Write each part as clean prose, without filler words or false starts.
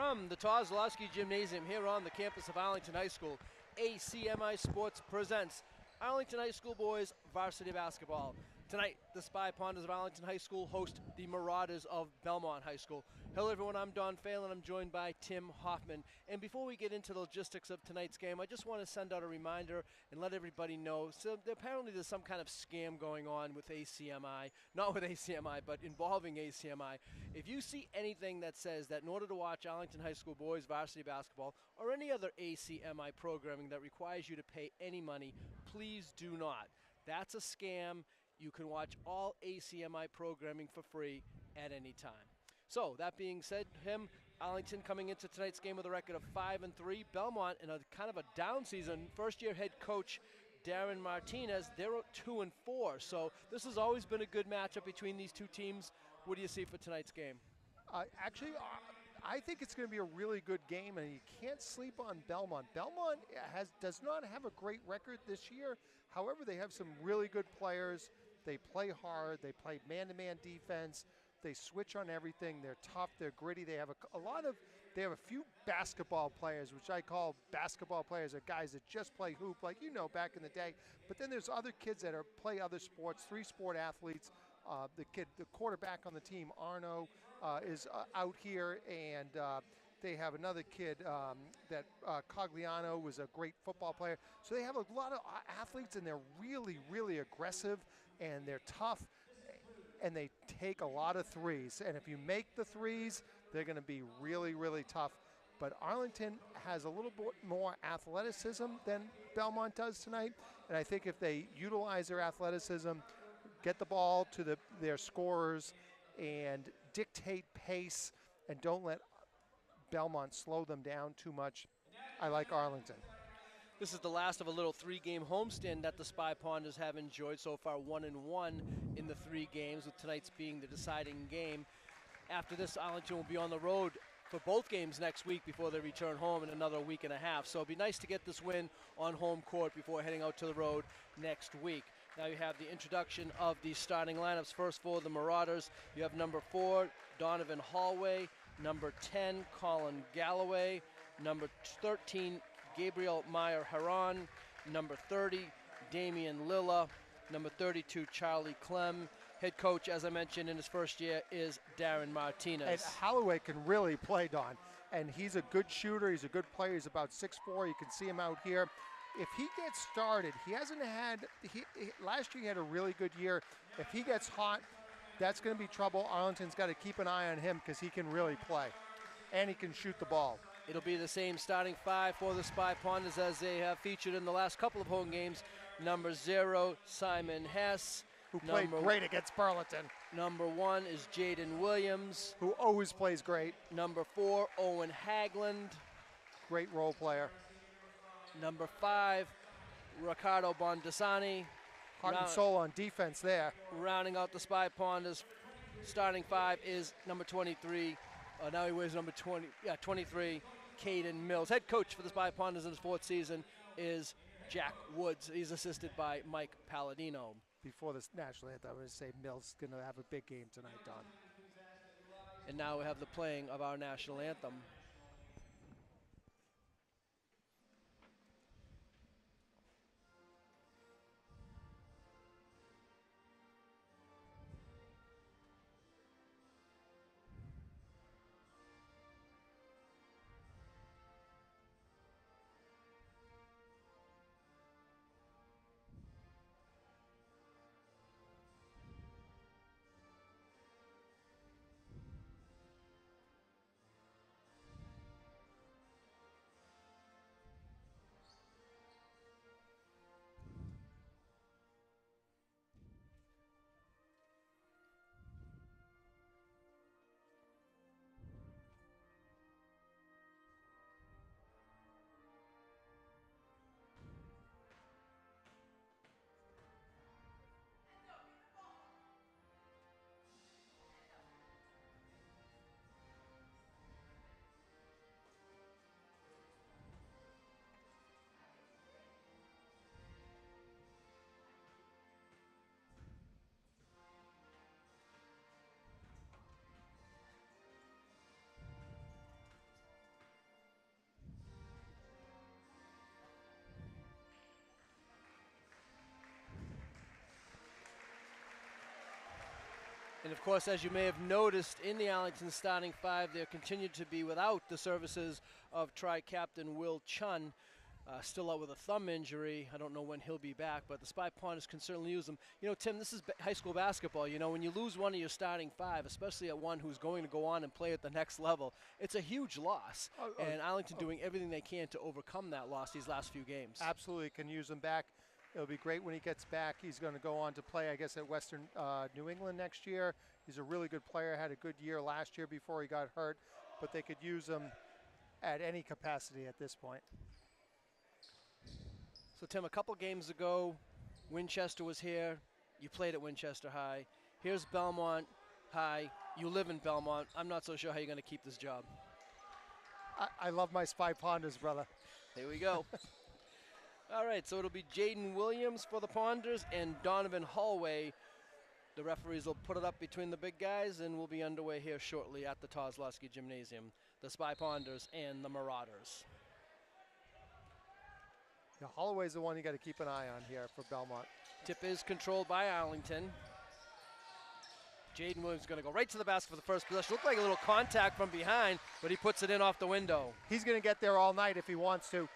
From the Kozlowski Gymnasium here on the campus of Arlington High School, ACMi Sports presents Arlington High School Boys Varsity Basketball. Tonight, the Spy Ponders of Arlington High School host the Marauders of Belmont High School. Hello everyone, I'm Don Phelan. I'm joined by Tim Hoffman. And before we get into the logistics of tonight's game, I just want to send out a reminder and let everybody know. So apparently there's some kind of scam going on with ACMi. Not with ACMi, but involving ACMi. If you see anything that says that in order to watch Arlington High School Boys Varsity Basketball or any other ACMi programming that requires you to pay any money, please do not. That's a scam. You can watch all ACMi programming for free at any time. So, that being said, Arlington coming into tonight's game with a record of 5-3. Belmont in a kind of a down season. First-year head coach Darren Martinez, they're 2-4. So, this has always been a good matchup between these two teams. What do you see for tonight's game? Actually, I think it's going to be a really good game, and you can't sleep on Belmont. Belmont does not have a great record this year. However, they have some really good players. They play hard. They play man-to-man defense. They switch on everything. They're tough. They're gritty. They have they have a few basketball players, which I call basketball players, are guys that just play hoop, like back in the day. But then there's other kids that play other sports, three-sport athletes. The quarterback on the team, Arno, is out here, and they have another kid that Cogliano was a great football player. So they have a lot of athletes, and they're really, really aggressive, and they're tough, and they take a lot of threes. And if you make the threes, they're going to be really, really tough. But Arlington has a little bit more athleticism than Belmont does tonight, and I think if they utilize their athleticism, get the ball to their scorers, and dictate pace, and don't let Belmont slow them down too much, I like Arlington. This is the last of a little three-game homestand that the Spy Ponders have enjoyed so far, 1-1 in the 3 games, with tonight's being the deciding game. After this, Arlington will be on the road for both games next week before they return home in another week and a half. So it'd be nice to get this win on home court before heading out to the road next week. Now you have the introduction of the starting lineups. First for the Marauders, you have number 4, Donovan Hallway, number 10, Colin Galloway, number 13, Gabriel Meyer-Heron, number 30, Damian Lilla, number 32, Charlie Clem. Head coach, as I mentioned, in his first year is Darren Martinez. And Holloway can really play, Don, and he's a good shooter. He's a good player. He's about 6'4". You can see him out here. If he gets started, he hasn't had last year he had a really good year. If he gets hot, that's going to be trouble. Arlington's got to keep an eye on him because he can really play, and he can shoot the ball. It'll be the same starting 5 for the Spy Ponders as they have featured in the last couple of home games. Number 0, Simon Hess, who played great against Burlington. Number 1 is Jaden Williams, who always plays great. Number 4, Owen Hagland, great role player. Number 5, Ricardo Bondasani. Heart and soul on defense there. Rounding out the Spy Ponders starting 5 is number 23. Now he wears number 23, Caden Mills. Head coach for the Spy Ponders in his 4th season is Jack Woods. He's assisted by Mike Palladino. Before this national anthem, I'm going to say Mills is going to have a big game tonight, Don. And now we have the playing of our national anthem. And of course, as you may have noticed in the Arlington starting five, there continued to be without the services of tri-captain Will Chun, still out with a thumb injury. I don't know when he'll be back, but the Spy Ponders can certainly use him. You know, Tim, this is high school basketball. You know, when you lose one of your starting five, especially at one who's going to go on and play at the next level, it's a huge loss. And Arlington doing everything they can to overcome that loss these last few games. Absolutely can use him back. It'll be great when he gets back. He's going to go on to play, I guess, at Western New England next year. He's a really good player, had a good year last year before he got hurt, but they could use him at any capacity at this point. So, Tim, a couple games ago, Winchester was here. You played at Winchester High. Here's Belmont High. You live in Belmont. I'm not so sure how you're going to keep this job. I love my Spy Ponders, brother. Here we go. All right, so it'll be Jaden Williams for the Ponders and Donovan Hallway. The referees will put it up between the big guys, and we'll be underway here shortly at the Kozlowski Gymnasium. The Spy Ponders and the Marauders. Yeah, Holloway's the one you got to keep an eye on here for Belmont. Tip is controlled by Arlington. Jaden Williams is going to go right to the basket for the first possession. Looked like a little contact from behind, but he puts it in off the window. He's going to get there all night if he wants to.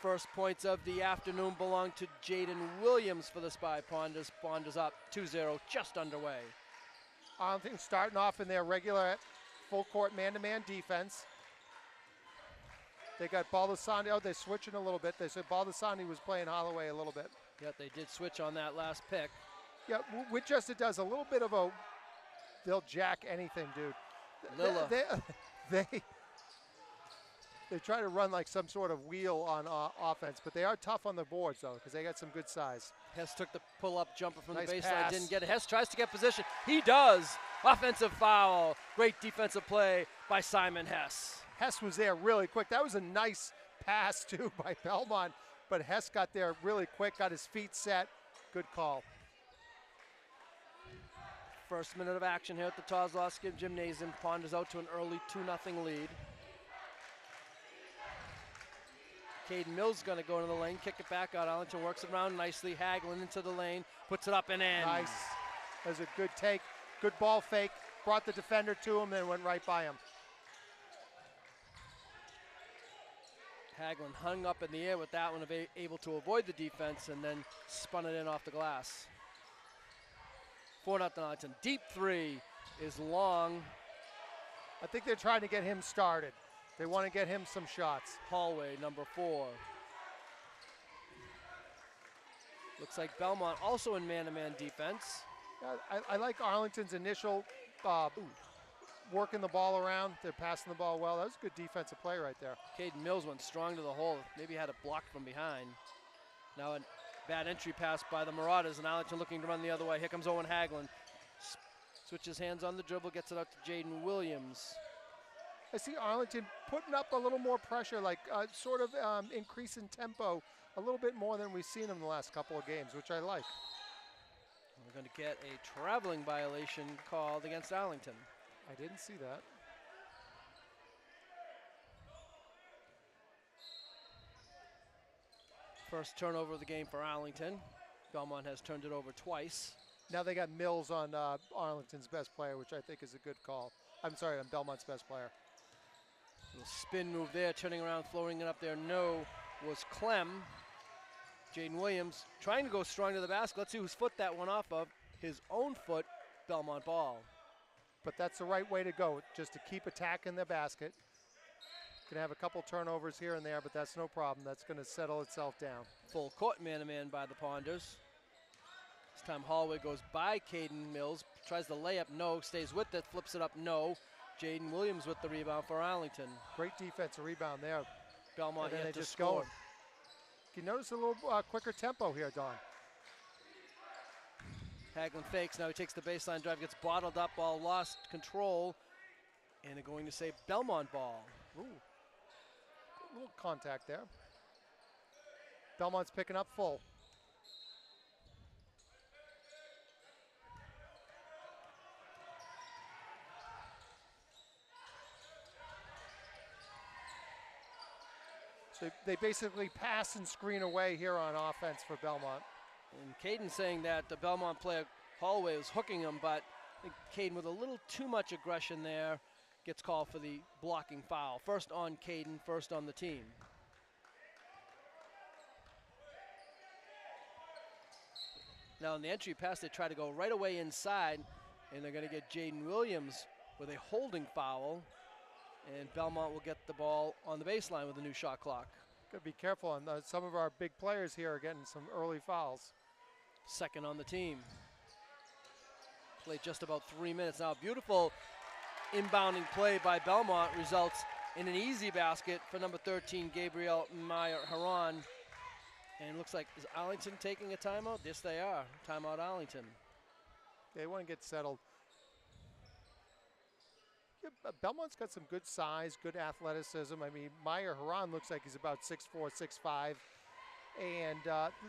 First points of the afternoon belong to Jaden Williams for the Spy Ponders. Ponders up 2-0, just underway. Arlington starting off in their regular full court man-to-man defense. They got Baldessani. Oh, they're switching a little bit. They said Baldessani was playing Holloway a little bit. Yep, they did switch on that last pick. Yeah, Winchester does a little bit of a, they'll jack anything, dude. Lilla. They try to run like some sort of wheel on offense, but they are tough on the boards, though, because they got some good size. Hess took the pull-up jumper from Nice the baseline, pass. didn't get it. Hess tries to get position. He does. Offensive foul. Great defensive play by Simon Hess. Hess was there really quick. That was a nice pass, too, by Belmont, but Hess got there really quick, got his feet set. Good call. First minute of action here at the Kozlowski Gymnasium. Ponders out to an early 2-0 lead. Caden Mills is going to go into the lane, kick it back out. Arlington works it around nicely. Hagelin into the lane, puts it up and in. Nice. That was a good take. Good ball fake. Brought the defender to him, then went right by him. Hagelin hung up in the air with that one, able to avoid the defense, and then spun it in off the glass. 4-0 Arlington. Deep three is long. I think they're trying to get him started. They want to get him some shots. Hallway, number 4. Looks like Belmont also in man-to-man defense. Yeah, I like Arlington's initial working the ball around. They're passing the ball well. That was a good defensive play right there. Caden Mills went strong to the hole. Maybe had it blocked from behind. Now a bad entry pass by the Marauders, and Arlington looking to run the other way. Here comes Owen Hagelin. Switches hands on the dribble, gets it out to Jaden Williams. I see Arlington putting up a little more pressure, like sort of increase in tempo a little bit more than we've seen in the last couple of games, which I like. We're going to get a traveling violation called against Arlington. I didn't see that. First turnover of the game for Arlington. Belmont has turned it over twice. Now they got Mills on Arlington's best player, which I think is a good call. I'm sorry, on Belmont's best player. Little spin move there, turning around, floating it up there. No, was Clem. Jaden Williams trying to go strong to the basket. Let's see whose foot that went off of. His own foot, Belmont ball. But that's the right way to go, just to keep attacking the basket. Gonna have a couple turnovers here and there, but that's no problem. That's gonna settle itself down. Full court man-to-man by the Ponders. This time Hallway goes by Caden Mills, tries the layup, no, stays with it, flips it up, no. Jaden Williams with the rebound for Arlington. Great defensive rebound there. Belmont and yet they to just score. You notice a little quicker tempo here, Don. Hagelin fakes, now he takes the baseline drive, gets bottled up, ball lost control, and they're going to say Belmont ball. Ooh, a little contact there. Belmont's picking up full. So they basically pass and screen away here on offense for Belmont. And Caden saying that the Belmont player Holloway was hooking him, but I think Caden with a little too much aggression there gets called for the blocking foul. First on Caden, first on the team. Now in the entry pass, they try to go right away inside, and they're going to get Jaden Williams with a holding foul, and Belmont will get the ball on the baseline with a new shot clock. Got to be careful on some of our big players here are getting some early fouls. Second on the team. Played just about 3 minutes now. Beautiful inbounding play by Belmont results in an easy basket for number 13, Gabriel Meyer-Haran. And looks like, is Arlington taking a timeout? Yes, they are. Timeout Arlington. They want to get settled. Yeah, Belmont's got some good size, good athleticism. I mean, Meyer-Haran looks like he's about 6'4", 6'5", and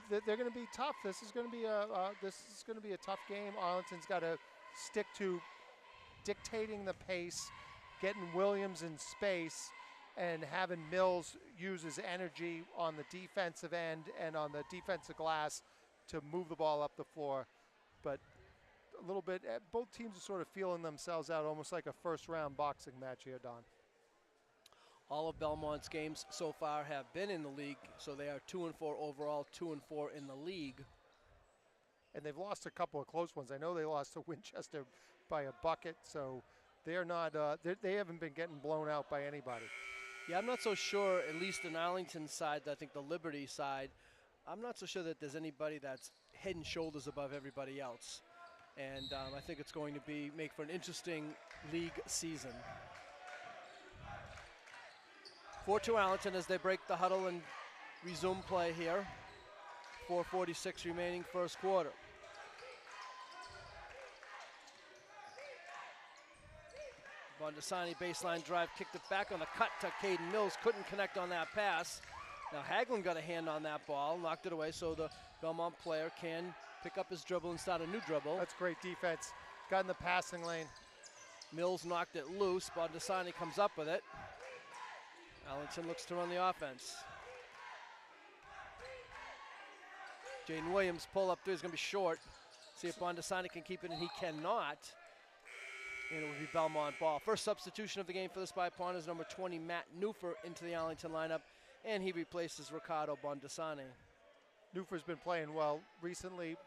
they're going to be tough. This is going to be a tough game. Arlington's got to stick to dictating the pace, getting Williams in space, and having Mills use his energy on the defensive end and on the defensive glass to move the ball up the floor. But a little bit, both teams are sort of feeling themselves out, almost like a first-round boxing match here, Don. All of Belmont's games so far have been in the league, so they are 2-4 overall, 2-4 in the league. And they've lost a couple of close ones. I know they lost to Winchester by a bucket, so they're not. They haven't been getting blown out by anybody. Yeah, I'm not so sure, at least on Arlington's side, I think the Liberty side, I'm not so sure that there's anybody that's head and shoulders above everybody else. And I think it's going to make for an interesting league season. 4-2 Arlington as they break the huddle and resume play here. 4:46 remaining first quarter. Bondasani baseline drive, kicked it back on the cut to Caden Mills, couldn't connect on that pass. Now Hagelin got a hand on that ball, knocked it away, so the Belmont player can pick up his dribble and start a new dribble. That's great defense. Got in the passing lane. Mills knocked it loose. Bondasani comes up with it. Arlington looks to run the offense. Jaden Williams pull up three is going to be short. See if Bondasani can keep it, and he cannot. And it will be Belmont ball. First substitution of the game for the Spy Pond is number 20, Matt Newfer, into the Arlington lineup, and he replaces Ricardo Bondasani. Newfer's been playing well recently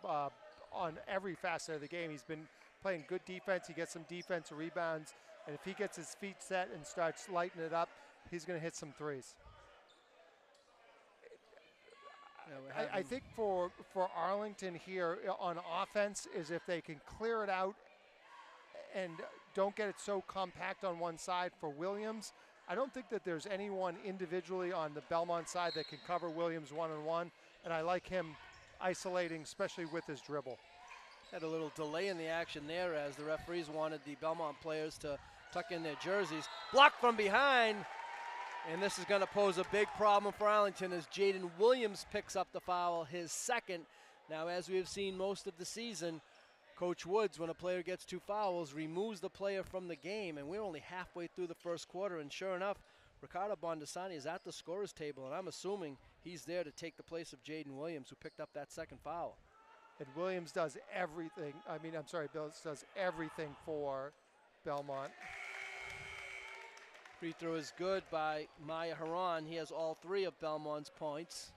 on every facet of the game. He's been playing good defense. He gets some defensive rebounds, and if he gets his feet set and starts lighting it up, he's going to hit some threes. Yeah, I think for Arlington here on offense is if they can clear it out and don't get it so compact on one side for Williams. I don't think that there's anyone individually on the Belmont side that can cover Williams one-on-one, and I like him isolating, especially with his dribble. Had a little delay in the action there as the referees wanted the Belmont players to tuck in their jerseys. Blocked from behind, and this is going to pose a big problem for Arlington as Jaden Williams picks up the foul, his second. Now, as we have seen most of the season, Coach Woods, when a player gets two fouls, removes the player from the game, and we're only halfway through the first quarter, and sure enough, Ricardo Bondasani is at the scorer's table, and I'm assuming he's there to take the place of Jaden Williams, who picked up that second foul. And Williams does everything. Bills does everything for Belmont. Free throw is good by Meyer-Haran. He has all three of Belmont's points.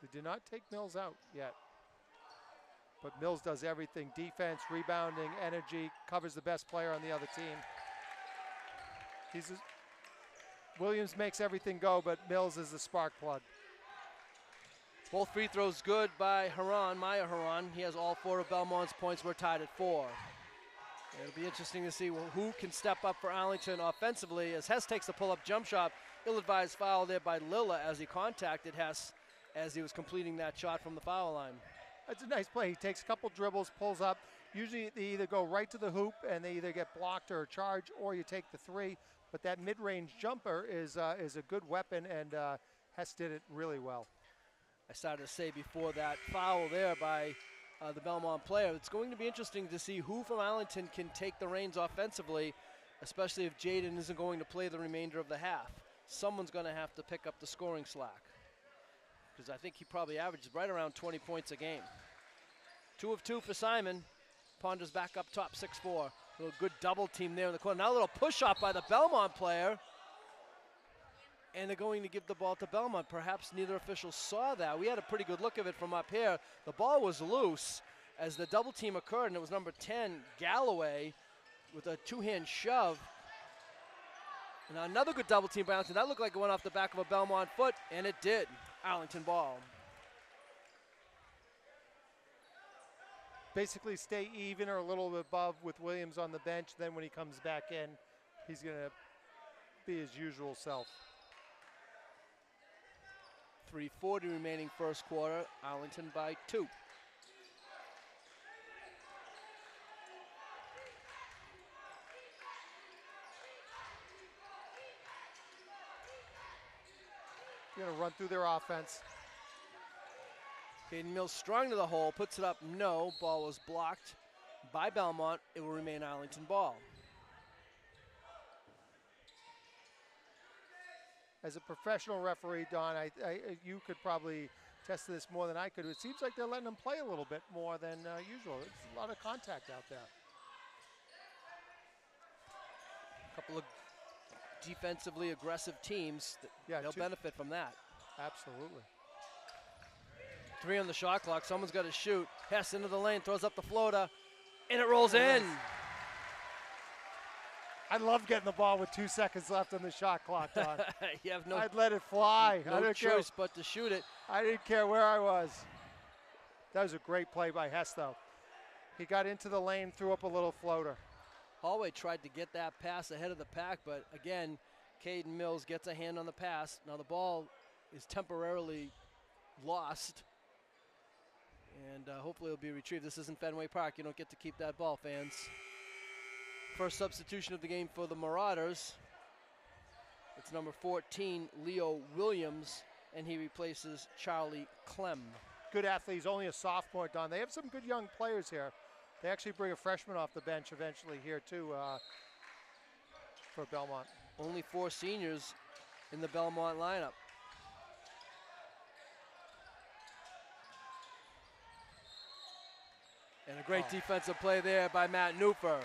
They did not take Mills out yet. But Mills does everything: defense, rebounding, energy, covers the best player on the other team. Williams makes everything go, but Mills is the spark plug. Both free throws good by Meyer-Haran. He has all four of Belmont's points. We're tied at 4. It'll be interesting to see who can step up for Arlington offensively as Hess takes a pull-up jump shot. Ill-advised foul there by Lilla as he contacted Hess as he was completing that shot from the foul line. That's a nice play. He takes a couple dribbles, pulls up. Usually they either go right to the hoop and they either get blocked or charged, or you take the three. But that mid-range jumper is a good weapon, and Hess did it really well. I started to say before that foul there by the Belmont player, it's going to be interesting to see who from Arlington can take the reins offensively, especially if Jaden isn't going to play the remainder of the half. Someone's going to have to pick up the scoring slack, because I think he probably averages right around 20 points a game. 2 of 2 for Simon. Ponders back up top, 6-4. A little good double team there in the corner. Now a little push-up by the Belmont player. And they're going to give the ball to Belmont. Perhaps neither official saw that. We had a pretty good look of it from up here. The ball was loose as the double team occurred, and it was number 10, Galloway, with a two-hand shove. And another good double team by Arlington. That looked like it went off the back of a Belmont foot, and it did. Arlington ball. Basically stay even or a little bit above with Williams on the bench. Then when he comes back in, he's going to be his usual self. 3:40 remaining first quarter. Arlington by 2. Going to run through their offense. Caden Mills strong to the hole, puts it up, no. Ball was blocked by Belmont. It will remain Arlington ball. As a professional referee, Don, you could probably test this more than I could. It seems like they're letting them play a little bit more than usual. There's a lot of contact out there. A couple of defensively aggressive teams. They'll benefit from that. Absolutely. 3 on the shot clock. Someone's got to shoot. Hess into the lane, throws up the floater, and it rolls in. I love getting the ball with 2 seconds left on the shot clock, Don. You have I'd let it fly. No choice but to shoot it. I didn't care where I was. That was a great play by Hess, though. He got into the lane, threw up a little floater. Hallway tried to get that pass ahead of the pack, but again, Caden Mills gets a hand on the pass. Now the ball is temporarily lost, and hopefully it'll be retrieved. This isn't Fenway Park. You don't get to keep that ball, fans. First substitution of the game for the Marauders. It's number 14, Leo Williams, and he replaces Charlie Clem. Good athlete. He's only a sophomore, Don. They have some good young players here. They actually bring a freshman off the bench eventually here, too, for Belmont. Only 4 seniors in the Belmont lineup. And a great defensive play there by Matt Newfer.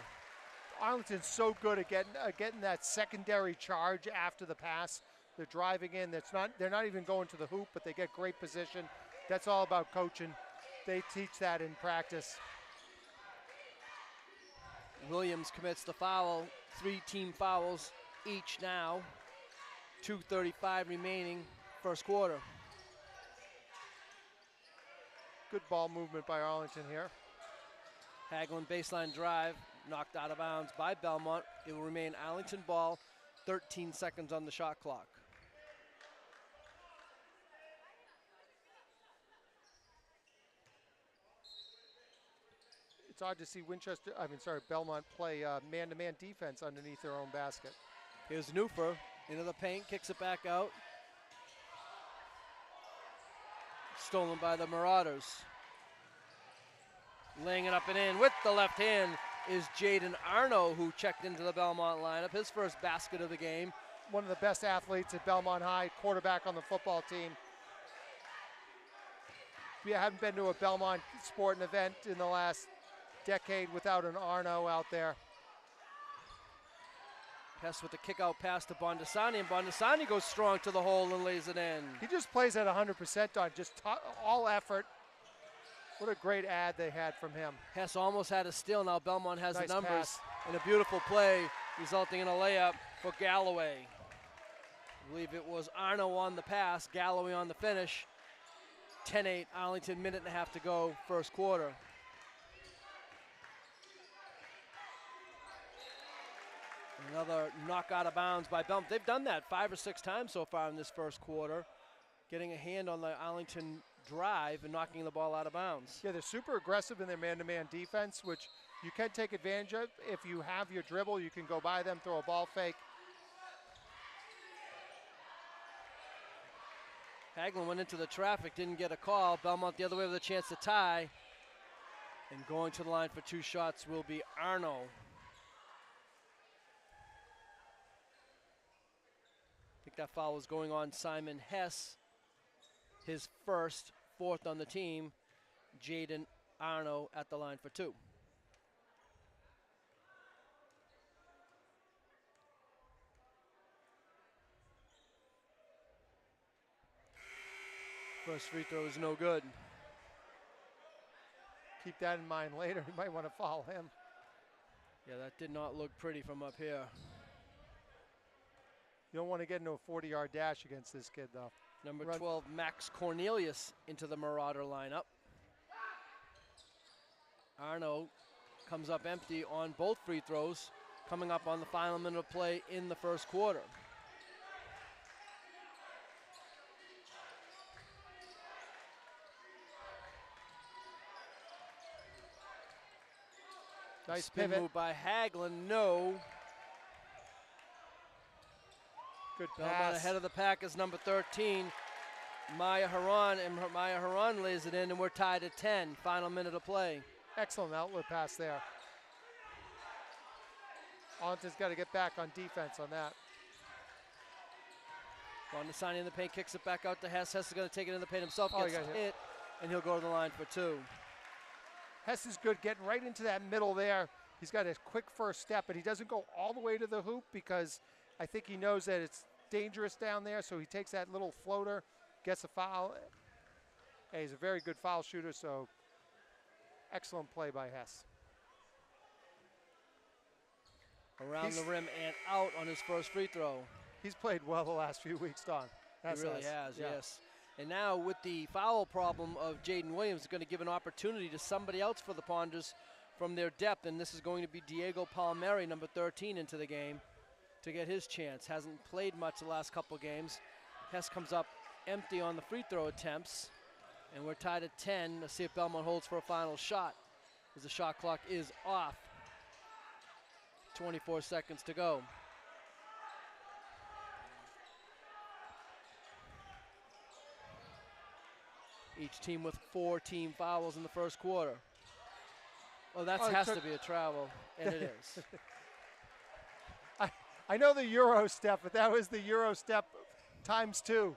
Arlington's so good at getting that secondary charge after the pass. They're driving in. They're not even going to the hoop, but they get great position. That's all about coaching. They teach that in practice. Williams commits the foul. 3 team fouls each now. 2:35 remaining first quarter. Good ball movement by Arlington here. Hagelin baseline drive, knocked out of bounds by Belmont. It will remain Arlington ball, 13 seconds on the shot clock. It's odd to see Belmont play man-to-man defense underneath their own basket. Here's Newfer into the paint, kicks it back out. Stolen by the Marauders. Laying it up and in with the left hand is Jaden Arno, who checked into the Belmont lineup. His first basket of the game. One of the best athletes at Belmont High, quarterback on the football team. We haven't been to a Belmont sporting event in the last decade without an Arno out there. Hess with the kick-out pass to Bondasani, and Bondasani goes strong to the hole and lays it in. He just plays at 100% on just all effort. What a great ad they had from him. Hess almost had a steal. Now Belmont has Nice the numbers. pass. And a beautiful play resulting in a layup for Galloway. I believe it was Arno on the pass, Galloway on the finish. 10-8, Arlington, minute and a half to go, first quarter. Another knock out of bounds by Belmont. They've done that 5 or 6 times so far in this first quarter, getting a hand on the Arlington drive and knocking the ball out of bounds. Yeah, they're super aggressive in their man-to-man defense, which you can take advantage of. If you have your dribble, you can go by them, throw a ball fake. Hagelin went into the traffic, didn't get a call. Belmont the other way with a chance to tie. And going to the line for 2 shots will be Arno. I think that foul was going on Simon Hess. His first, 4th on the team. Jaden Arno at the line for 2. First free throw is no good. Keep that in mind later. You might want to foul him. Yeah, that did not look pretty from up here. You don't want to get into a 40-yard dash against this kid, though. Number 12, Max Cornelius, into the Marauder lineup. Arno comes up empty on both free throws, coming up on the final minute of play in the first quarter. Nice Spin pivot. move by Hagelin, no. Good Belmont pass. ahead of the pack is number 13, Maya Haran, and Maya Haran lays it in, and we're tied at 10. Final minute of play. Excellent outlet pass there. Arlington's got to get back on defense on that. Bondasani in the paint, kicks it back out to Hess. Hess is going to take it in the paint himself, Oh, he gets got hit, and he'll go to the line for 2. Hess is good getting right into that middle there. He's got a quick first step, but he doesn't go all the way to the hoop because I think he knows that it's dangerous down there, so he takes that little floater, gets a foul. Hey, he's a very good foul shooter, so excellent play by Hess. Around the rim and out on his first free throw. He's played well the last few weeks, Don. He really has, yes. And now with the foul problem of Jaden Williams, is going to give an opportunity to somebody else for the Ponders from their depth, and this is going to be Diego Palmieri, number 13, into the game to get his chance. Hasn't played much the last couple games. Hess comes up empty on the free throw attempts, and we're tied at 10. Let's see if Belmont holds for a final shot, as the shot clock is off. 24 seconds to go. Each team with 4 team fouls in the first quarter. Oh, that has to be a travel, and it is. I know the Euro step, but that was the Euro step times 2.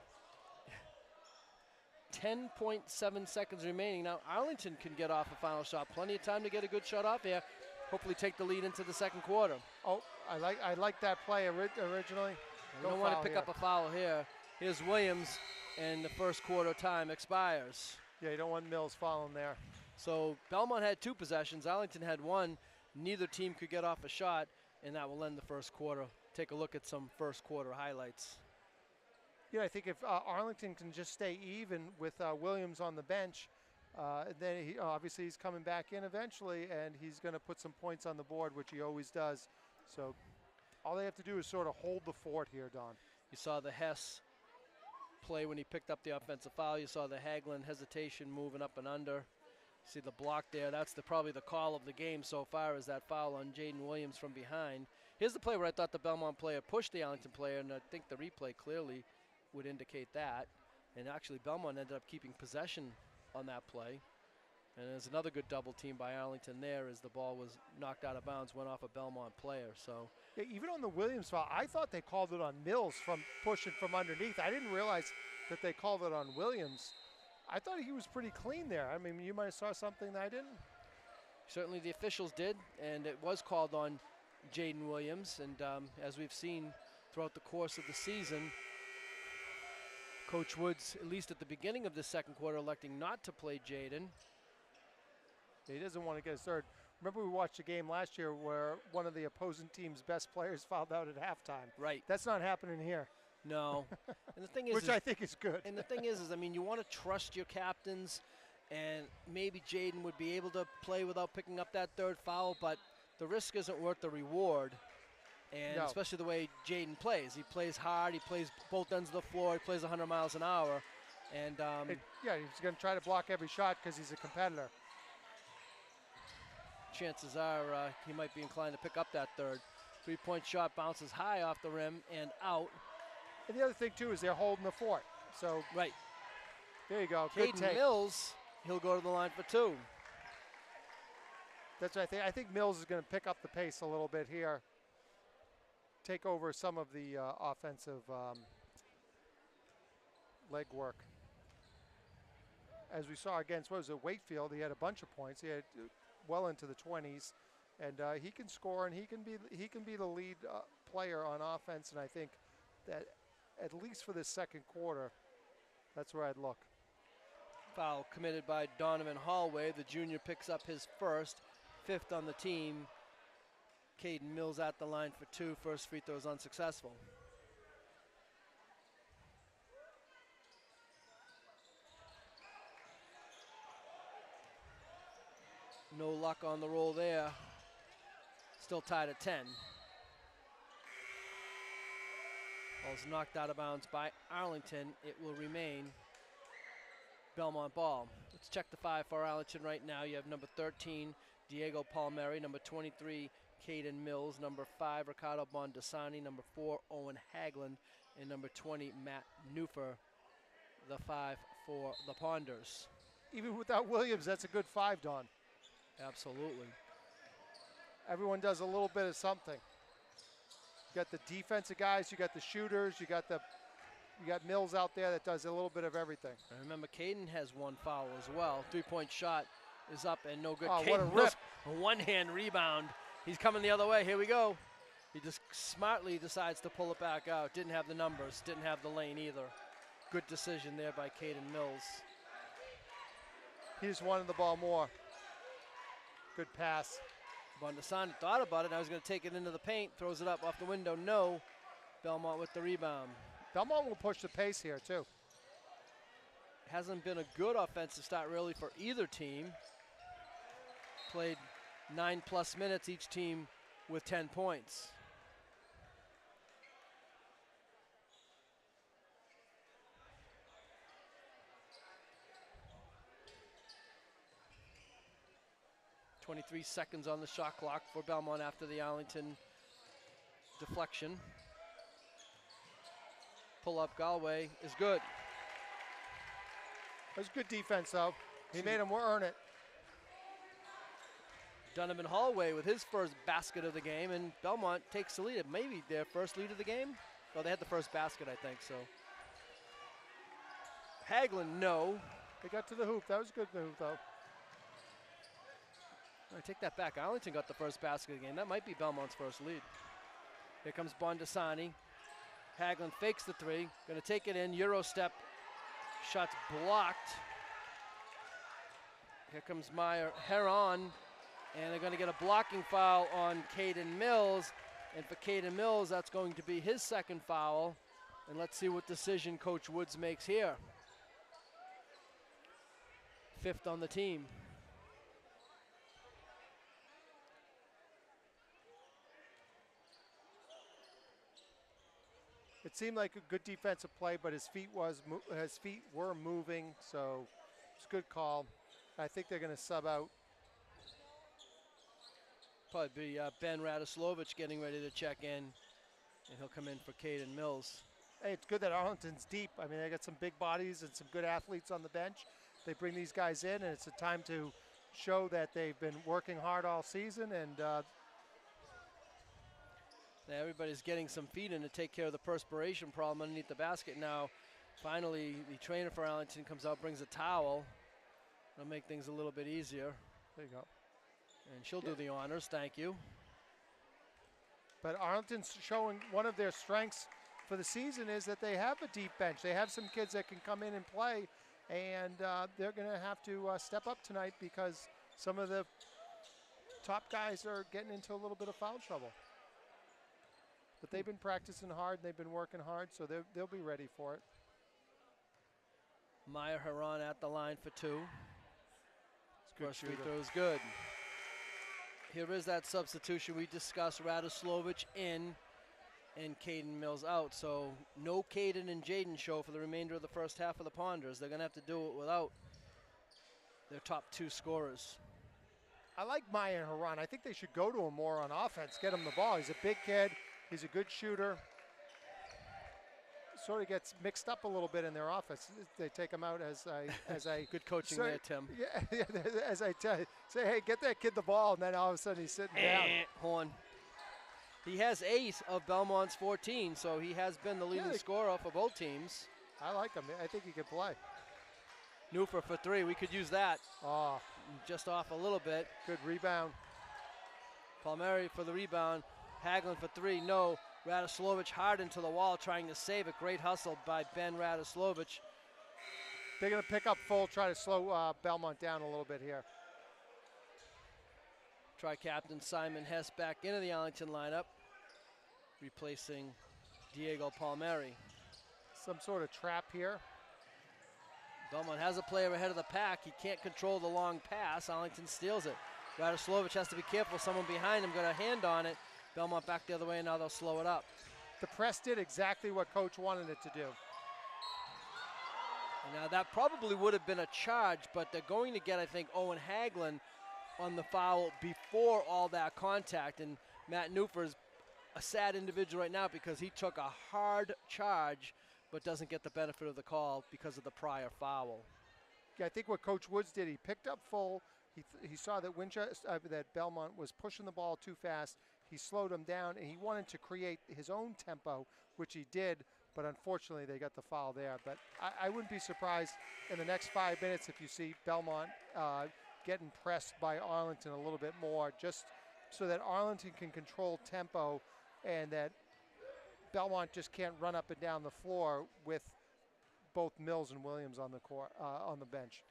10.7 seconds remaining. Now, Arlington can get off a final shot. Plenty of time to get a good shot off here. Hopefully take the lead into the second quarter. Oh, I like that play originally. You don't want to pick up a foul here. Here's Williams, and the first quarter time expires. Yeah, you don't want Mills fouling there. So Belmont had 2 possessions. Arlington had 1. Neither team could get off a shot, and that will end the first quarter. Take a look at some first quarter highlights. Yeah, I think if Arlington can just stay even with Williams on the bench, then obviously he's coming back in eventually, and he's going to put some points on the board, which he always does. So all they have to do is sort of hold the fort here, Don. You saw the Hess play when he picked up the offensive foul. You saw the Hagelin hesitation moving up and under. See the block there. That's probably the call of the game so far, is that foul on Jaden Williams from behind. Here's the play where I thought the Belmont player pushed the Arlington player, and I think the replay clearly would indicate that. And actually Belmont ended up keeping possession on that play. And there's another good double team by Arlington there as the ball was knocked out of bounds, went off a Belmont player. So yeah, even on the Williams foul, I thought they called it on Mills from pushing from underneath. I didn't realize that they called it on Williams. I thought he was pretty clean there. I mean, you might have saw something that I didn't. Certainly the officials did, and it was called on Jaden Williams. And as we've seen throughout the course of the season, Coach Woods, at least at the beginning of the second quarter, electing not to play Jaden. He doesn't want to get started. Remember we watched a game last year where one of the opposing team's best players fouled out at halftime. Right. That's not happening here. No. And the thing is, which I think is good. And the thing is, I mean, you want to trust your captains, and maybe Jaden would be able to play without picking up that third foul, but the risk isn't worth the reward. And especially the way Jaden plays. He plays hard, he plays both ends of the floor, he plays 100 miles an hour. And yeah, he's going to try to block every shot because he's a competitor. Chances are he might be inclined to pick up that third. 3-point shot bounces high off the rim and out. And the other thing, too, is they're holding the fort. So right. There you go. Good Caden take. Mills, he'll go to the line for 2. That's what I think. I think Mills is going to pick up the pace a little bit here. Take over some of the offensive leg work. as we saw against, what was it, Wakefield, he had a bunch of points. He had well into the 20s, and he can score, and he can be the lead player on offense. And I think that at least for this second quarter, that's where I'd look. Foul committed by Donovan Hallway. The junior picks up his first, 5th on the team. Caden Mills at the line for 2. First free throw is unsuccessful. No luck on the roll there. Still tied at 10. Ball's knocked out of bounds by Arlington. It will remain Belmont ball. Let's check the 5 for Arlington right now. You have number 13, Diego Palmieri, number 23, Caden Mills, number 5, Ricardo Bondasani, number 4, Owen Haglund, and number 20, Matt Newfer, the 5 for the Ponders. Even without Williams, that's a good 5, Don. Absolutely. Everyone does a little bit of something. You got the defensive guys, you got the shooters, you got Mills out there that does a little bit of everything. And remember, Caden has 1 foul as well. 3-point shot is up and no good. Oh, Caden what a rip. Mills, a one-hand rebound. He's coming the other way. Here we go. He just smartly decides to pull it back out. Didn't have the numbers, didn't have the lane either. Good decision there by Caden Mills. He just wanted the ball more. Good pass. Bondasani thought about it. Now he's going to take it into the paint. Throws it up off the window. No. Belmont with the rebound. Belmont will push the pace here, too. Hasn't been a good offensive start, really, for either team. Played 9+ minutes, each team with 10 points. .23 seconds on the shot clock for Belmont after the Arlington deflection. Pull up Galway is good. That was good defense, though. He made him earn it. Donovan Hallway with his first basket of the game, and Belmont takes the lead. Maybe their first lead of the game? Well, they had the first basket, I think, so. Haglund, no. They got to the hoop. That was good, the hoop, though. I take that back. Arlington got the first basket of the game. That might be Belmont's first lead. Here comes Bondasani. Haglund fakes the 3. Going to take it in. Euro step. Shot's blocked. Here comes Meyer Heron. And they're going to get a blocking foul on Caden Mills. And for Caden Mills, that's going to be his second foul. And let's see what decision Coach Woods makes here. 5th on the team. It seemed like a good defensive play, but his feet were moving, so it's a good call. I think they're going to sub out. Probably be Ben Radoslovich getting ready to check in, and he'll come in for Caden Mills. Hey, it's good that Arlington's deep. I mean, they got some big bodies and some good athletes on the bench. They bring these guys in, and it's a time to show that they've been working hard all season, and everybody's getting some feet in to take care of the perspiration problem underneath the basket. Now, finally, the trainer for Arlington comes out, brings a towel. That'll make things a little bit easier. There you go. And she'll do the honors, thank you. But Arlington's showing one of their strengths for the season is that they have a deep bench. They have some kids that can come in and play, and they're going to have to step up tonight because some of the top guys are getting into a little bit of foul trouble. But they've been practicing hard, and they've been working hard, so they'll be ready for it. Meyer Heron at the line for 2. First free throw is good. Here is that substitution we discussed. Radoslovich in and Caden Mills out. So no Caden and Jaden show for the remainder of the first half of the Ponders. They're going to have to do it without their top 2 scorers. I like Meyer Heron. I think they should go to him more on offense, get him the ball. He's a big kid. He's a good shooter. Sort of gets mixed up a little bit in their offense. They take him out as I good coaching there, Tim. Yeah, as I say, hey, get that kid the ball, and then all of a sudden he's sitting down. Horn. He has 8 of Belmont's 14, so he has been the leading scorer for both teams. I like him. I think he can play. Newfer for three. We could use that. Oh, Just off a little bit. good rebound. Palmieri for the rebound. Hagelin for three. No. Radoslovich hard into the wall trying to save it. Great hustle by Ben Radoslovich. They're going to pick up full, try to slow Belmont down a little bit here. Tri-captain Simon Hess back into the Arlington lineup, replacing Diego Palmieri. Some sort of trap here. Belmont has a player ahead of the pack. He can't control the long pass. Arlington steals it. Radoslovich has to be careful. Someone behind him got a hand on it. Belmont back the other way, and now they'll slow it up. The press did exactly what coach wanted it to do. And now that probably would have been a charge, but they're going to get, I think, Owen Hagelin on the foul before all that contact. And Matt Newfer's a sad individual right now because he took a hard charge but doesn't get the benefit of the call because of the prior foul. Yeah, I think what Coach Woods did, he picked up full. He saw that that Belmont was pushing the ball too fast. He slowed him down, and he wanted to create his own tempo, which he did, but unfortunately they got the foul there. But I wouldn't be surprised in the next 5 minutes if you see Belmont getting pressed by Arlington a little bit more, just so that Arlington can control tempo and that Belmont just can't run up and down the floor with both Mills and Williams on the court, on the bench.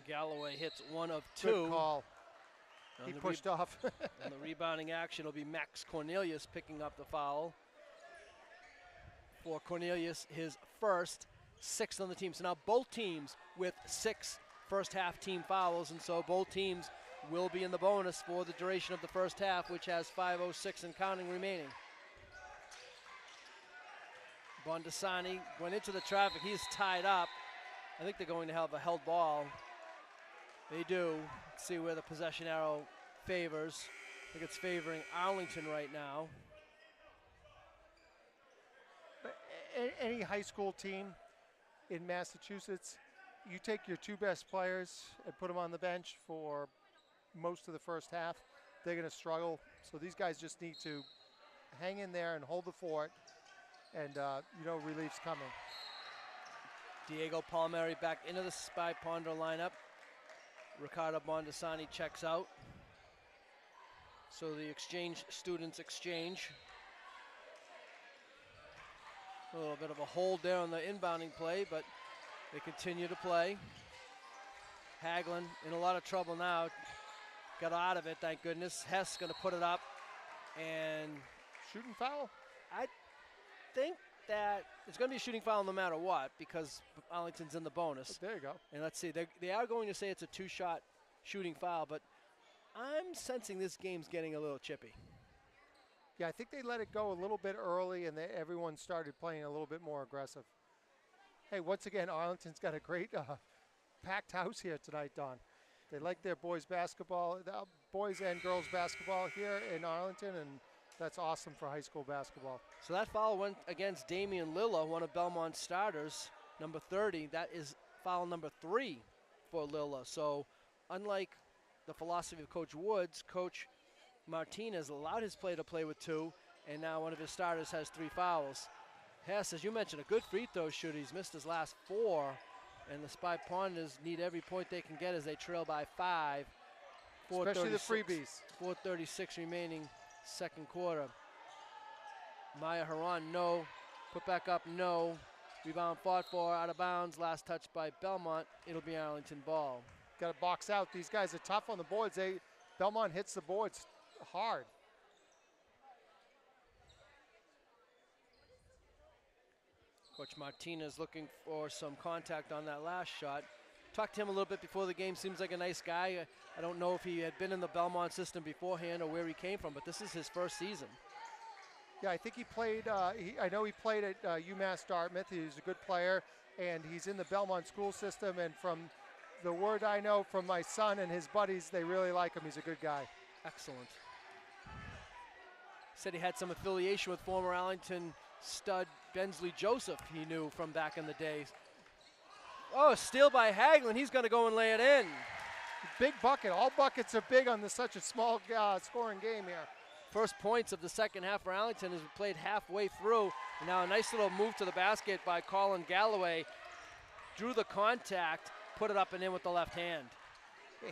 Galloway hits one of two. Good call. He pushed off. And the rebounding action will be Max Cornelius picking up the foul. For Cornelius, his first, sixth on the team. So now both teams with 6 first half team fouls, and so both teams will be in the bonus for the duration of the first half, which has 5:06 and counting remaining. Bondasani went into the traffic. He's tied up. I think they're going to have a held ball. They do. Let's see where the possession arrow favors. I think it's favoring Arlington right now. Any high school team in Massachusetts, you take your 2 best players and put them on the bench for most of the first half, they're going to struggle. So these guys just need to hang in there and hold the fort, and relief's coming. Diego Palmieri back into the Spy Ponder lineup. Ricardo Bondasani checks out. So the students exchange. A little bit of a hold there on the inbounding play, but they continue to play. Hagelin in a lot of trouble now. Got out of it, thank goodness. Hess going to put it up. And shooting foul? I think that it's going to be a shooting foul no matter what because Arlington's in the bonus. There you go. And let's see, they are going to say it's a 2-shot shooting foul, but I'm sensing this game's getting a little chippy. Yeah, I think they let it go a little bit early, and everyone started playing a little bit more aggressive. Hey, once again, Arlington's got a great packed house here tonight, Don. They like their boys basketball, boys and girls basketball here in Arlington, and that's awesome for high school basketball. So that foul went against Damian Lilla, one of Belmont's starters, number 30. That is foul number 3 for Lilla. So unlike the philosophy of Coach Woods, Coach Martinez allowed his player to play with 2, and now one of his starters has 3 fouls. Hess, as you mentioned, a good free throw shooter. He's missed his last 4, and the Spy Ponders need every point they can get as they trail by 5. Especially the freebies. 4:36 remaining second quarter. Maya Haran, no. Put back up, no. Rebound fought for, out of bounds. Last touch by Belmont. It'll be Arlington ball. Got to box out. These guys are tough on the boards. Belmont hits the boards hard. Coach Martinez looking for some contact on that last shot. Talked to him a little bit before the game. Seems like a nice guy. I don't know if he had been in the Belmont system beforehand or where he came from, but this is his first season. Yeah, I think he played, I know he played at UMass Dartmouth. He's a good player, and he's in the Belmont school system, and from the word I know from my son and his buddies, they really like him. He's a good guy. Excellent. Said he had some affiliation with former Arlington stud Bensley Joseph he knew from back in the days. Oh, steal by Hagelin. He's going to go and lay it in. Big bucket. All buckets are big on such a small scoring game here. First points of the second half for Arlington as we played halfway through. And now a nice little move to the basket by Colin Galloway. drew the contact, put it up and in with the left hand.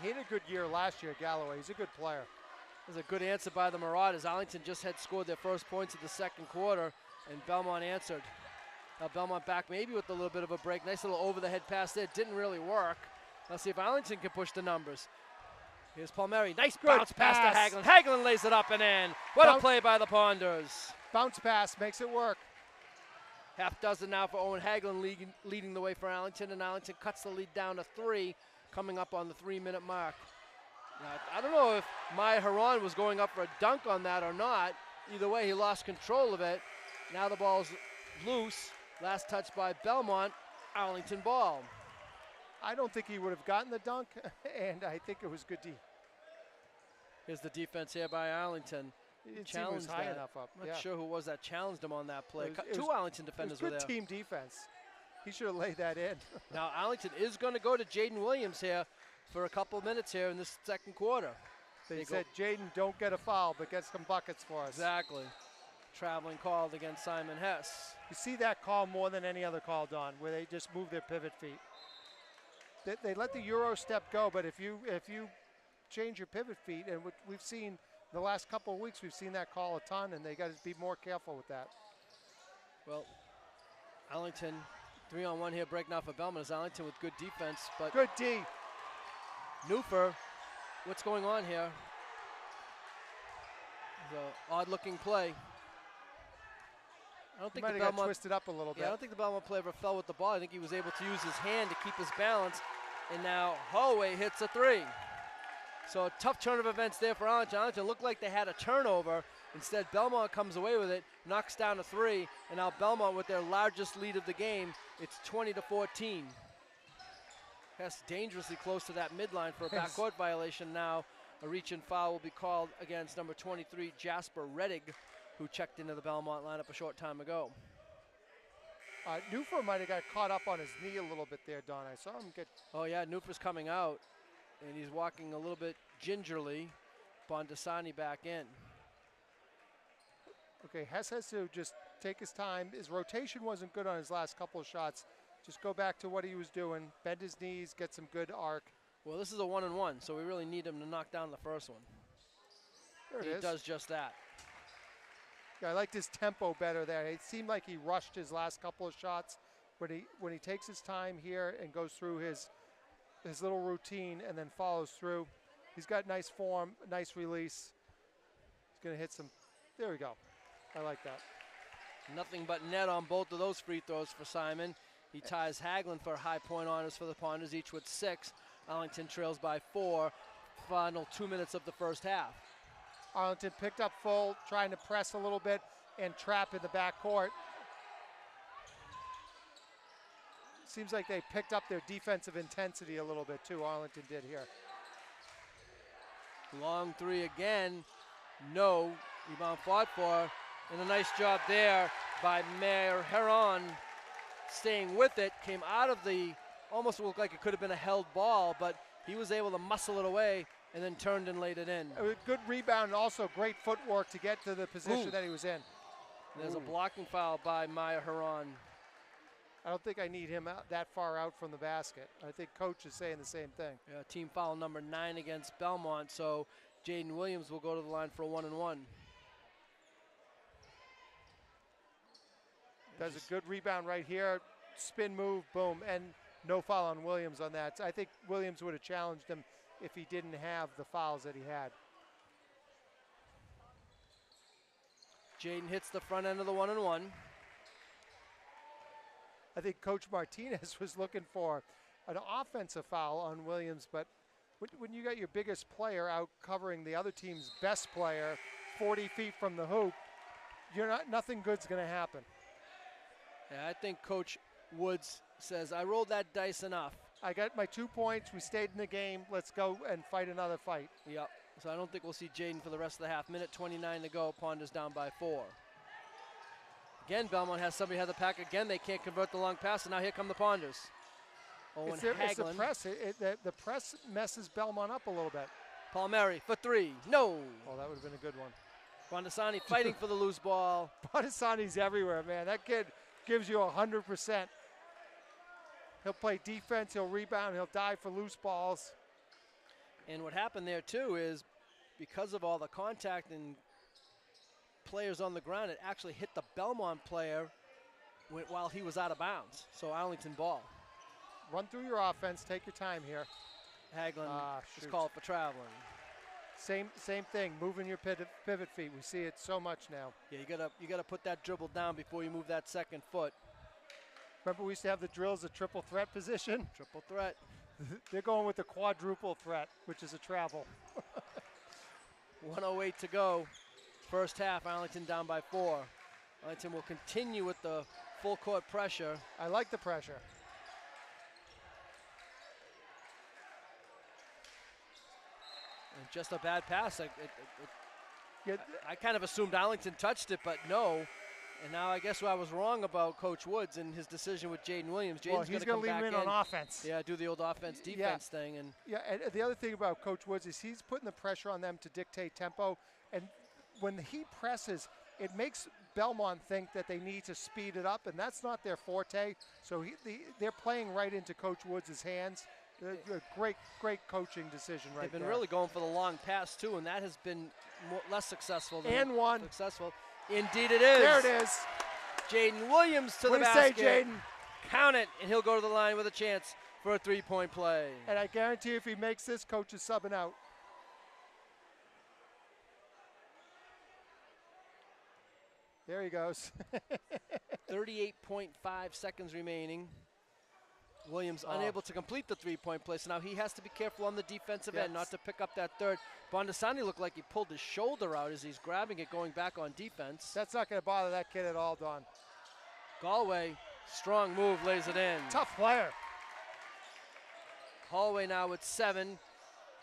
He had a good year last year, Galloway. He's a good player. It was a good answer by the Marauders. Arlington just had scored their first points of the second quarter, and Belmont answered. Now Belmont back maybe with a little bit of a break. Nice little over-the-head pass there. Didn't really work. Let's see if Arlington can push the numbers. Here's Palmieri. Nice bounce pass to Hagelin. Hagelin lays it up and in. What a play by the Ponders. Bounce pass makes it work. Half dozen now for Owen Hagelin leading the way for Arlington, and Arlington cuts the lead down to 3, coming up on the 3-minute mark. Now, I don't know if Maya Haran was going up for a dunk on that or not. Either way, he lost control of it. Now the ball's loose. Last touch by Belmont. Arlington ball. I don't think he would have gotten the dunk, and I think it was good D. Here's the defense here by Arlington. It was high enough up. I'm not sure who was that challenged him on that play. It was Two Arlington defenders were there. Good team defense. He should have laid that in. Now Arlington is going to go to Jaden Williams here for a couple of minutes here in this second quarter. They said, Jaden, don't get a foul, but get some buckets for us. Exactly. Traveling called against Simon Hess. You see that call more than any other call, Don, where they just move their pivot feet. They let the Euro step go, but if you change your pivot feet, and we've seen the last couple of weeks, we've seen that call a ton, and they got to be more careful with that. Well, Arlington 3-on-1 here, breaking off of Belmont. Is Arlington with good defense, but good D. Newfer, what's going on here? It's an odd-looking play. I don't think the Belmont got twisted up a little bit. Yeah, I don't think the Belmont player ever fell with the ball. I think he was able to use his hand to keep his balance, and now Holloway hits a 3. So a tough turn of events there for Arlington. Arlington looked like they had a turnover. Instead, Belmont comes away with it, knocks down a 3, and now Belmont with their largest lead of the game. It's 20-14. Hess dangerously close to that midline for a backcourt violation now. A reach and foul will be called against number 23, Jasper Reddig, who checked into the Belmont lineup a short time ago. Newfer might have got caught up on his knee a little bit there, Don. I saw him get... Oh, yeah, Newfer's coming out, and he's walking a little bit gingerly. Bondasani back in. Okay, Hess has to just take his time. His rotation wasn't good on his last couple of shots. Just go back to what he was doing, bend his knees, get some good arc. Well, this is a 1-and-1, so we really need him to knock down the first one. There it is. He does just that. Yeah, I liked his tempo better there. It seemed like he rushed his last couple of shots. When he takes his time here and goes through his little routine and then follows through, he's got nice form, nice release. He's going to hit some. There we go. I like that. Nothing but net on both of those free throws for Simon. He ties Hagelin for high point honors for the Ponders, each with 6. Arlington trails by 4. Final 2 minutes of the first half. Arlington picked up full, trying to press a little bit and trap in the backcourt. Seems like they picked up their defensive intensity a little bit too, Arlington did here. Long 3 again. No. Rebound fought for. And a nice job there by Mayer Heron. Staying with it, came out of the, almost looked like it could have been a held ball, but he was able to muscle it away and then turned and laid it in. Good rebound and also great footwork to get to the position that he was in. There's a blocking foul by Maya Haran. I don't think I need him out that far out from the basket. I think coach is saying the same thing. Yeah, team foul number 9 against Belmont, so Jaden Williams will go to the line for a 1-and-1. Does a good rebound right here, spin move, boom, and no foul on Williams on that. I think Williams would have challenged him if he didn't have the fouls that he had. Jaden hits the front end of the 1-and-1. I think Coach Martinez was looking for an offensive foul on Williams, but when you got your biggest player out covering the other team's best player 40 feet from the hoop, nothing good's going to happen. Yeah, I think Coach Woods says, I rolled that dice enough. I got my 2 points. We stayed in the game. Let's go and fight another fight. Yep. So I don't think we'll see Jaden for the rest of the half. Minute 29 to go. Ponders down by 4. Again, Belmont has somebody have the pack. Again, they can't convert the long pass, and now here come the Ponders. It's the press. The press messes Belmont up a little bit. Palmieri for 3. No. Oh, that would have been a good one. Bondasani fighting for the loose ball. Bondasani's everywhere, man. That kid gives you 100%. He'll play defense, he'll rebound, he'll dive for loose balls. And what happened there, too, is because of all the contact and players on the ground, it actually hit the Belmont player while he was out of bounds. So Arlington ball. Run through your offense, take your time here. Hagelin is called for traveling. Same thing, moving your pivot feet. We see it so much now. Yeah, you gotta put that dribble down before you move that second foot. Remember we used to have the drills, a triple threat position? Triple threat. They're going with the quadruple threat, which is a travel. 1:08 to go. First half, Arlington down by 4. Arlington will continue with the full court pressure. I like the pressure. And just a bad pass. Yeah, I kind of assumed Arlington touched it, but no. And now I guess I was wrong about Coach Woods and his decision with Jaden Williams. Jaden's he's going to leave him in on offense. Yeah, do the old offense-defense thing. And the other thing about Coach Woods is he's putting the pressure on them to dictate tempo. And when he presses, it makes Belmont think that they need to speed it up, and that's not their forte. So they're playing right into Coach Woods' hands. A great coaching decision right there. They've been really going for the long pass, too, and that has been less successful than successful. Indeed it is. There it is. Jaden Williams to the basket. What do you say, Jaden? Count it, and he'll go to the line with a chance for a three-point play. And I guarantee if he makes this, Coach is subbing out. There he goes. 38.5 seconds remaining. Williams unable to complete the three-point play, so now he has to be careful on the defensive end not to pick up that third. Bondasani looked like he pulled his shoulder out as he's grabbing it going back on defense. That's not going to bother that kid at all, Don. Galway, strong move, lays it in. Tough player. Hallway now with 7.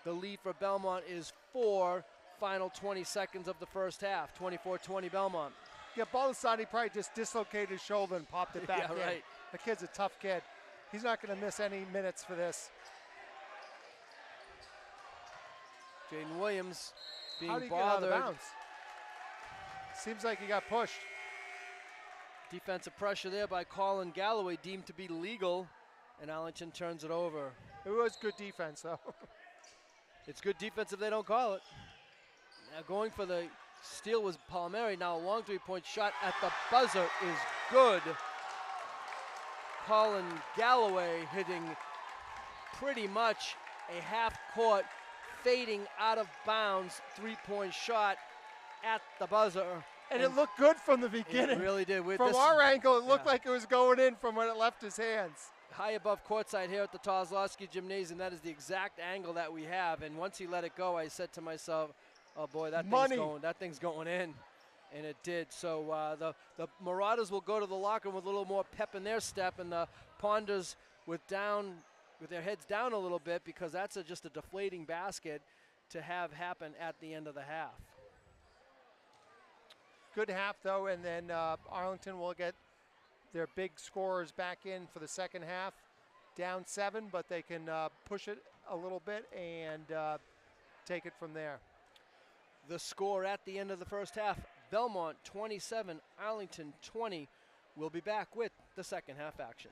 The lead for Belmont is 4. Final 20 seconds of the first half, 24-20 Belmont. Yeah, Baldessani probably just dislocated his shoulder and popped it back in. Right. The kid's a tough kid. He's not going to miss any minutes for this. Jaden Williams being How did he bothered. get out of bounds? Seems like he got pushed. Defensive pressure there by Colin Galloway, deemed to be legal, and Arlington turns it over. It was good defense, though. It's good defense if they don't call it. Now going for the steal was Palmieri. Now a long three-point shot at the buzzer is good. Colin Galloway hitting pretty much a half-court, fading out of bounds three-point shot at the buzzer. And it looked good from the beginning. It really did. From our angle, it looked like it was going in from when it left his hands. High above courtside here at the Kozlowski Gymnasium. That is the exact angle that we have. And once he let it go, I said to myself, oh boy, that thing's going in. And it did. So the Marauders will go to the locker room with a little more pep in their step, and the Ponders with their heads down a little bit, because that's just a deflating basket to have happen at the end of the half. Good half, though, and then Arlington will get their big scorers back in for the second half. Down 7, but they can push it a little bit and take it from there. The score at the end of the first half, Belmont 27, Arlington 20. We'll be back with the second half action.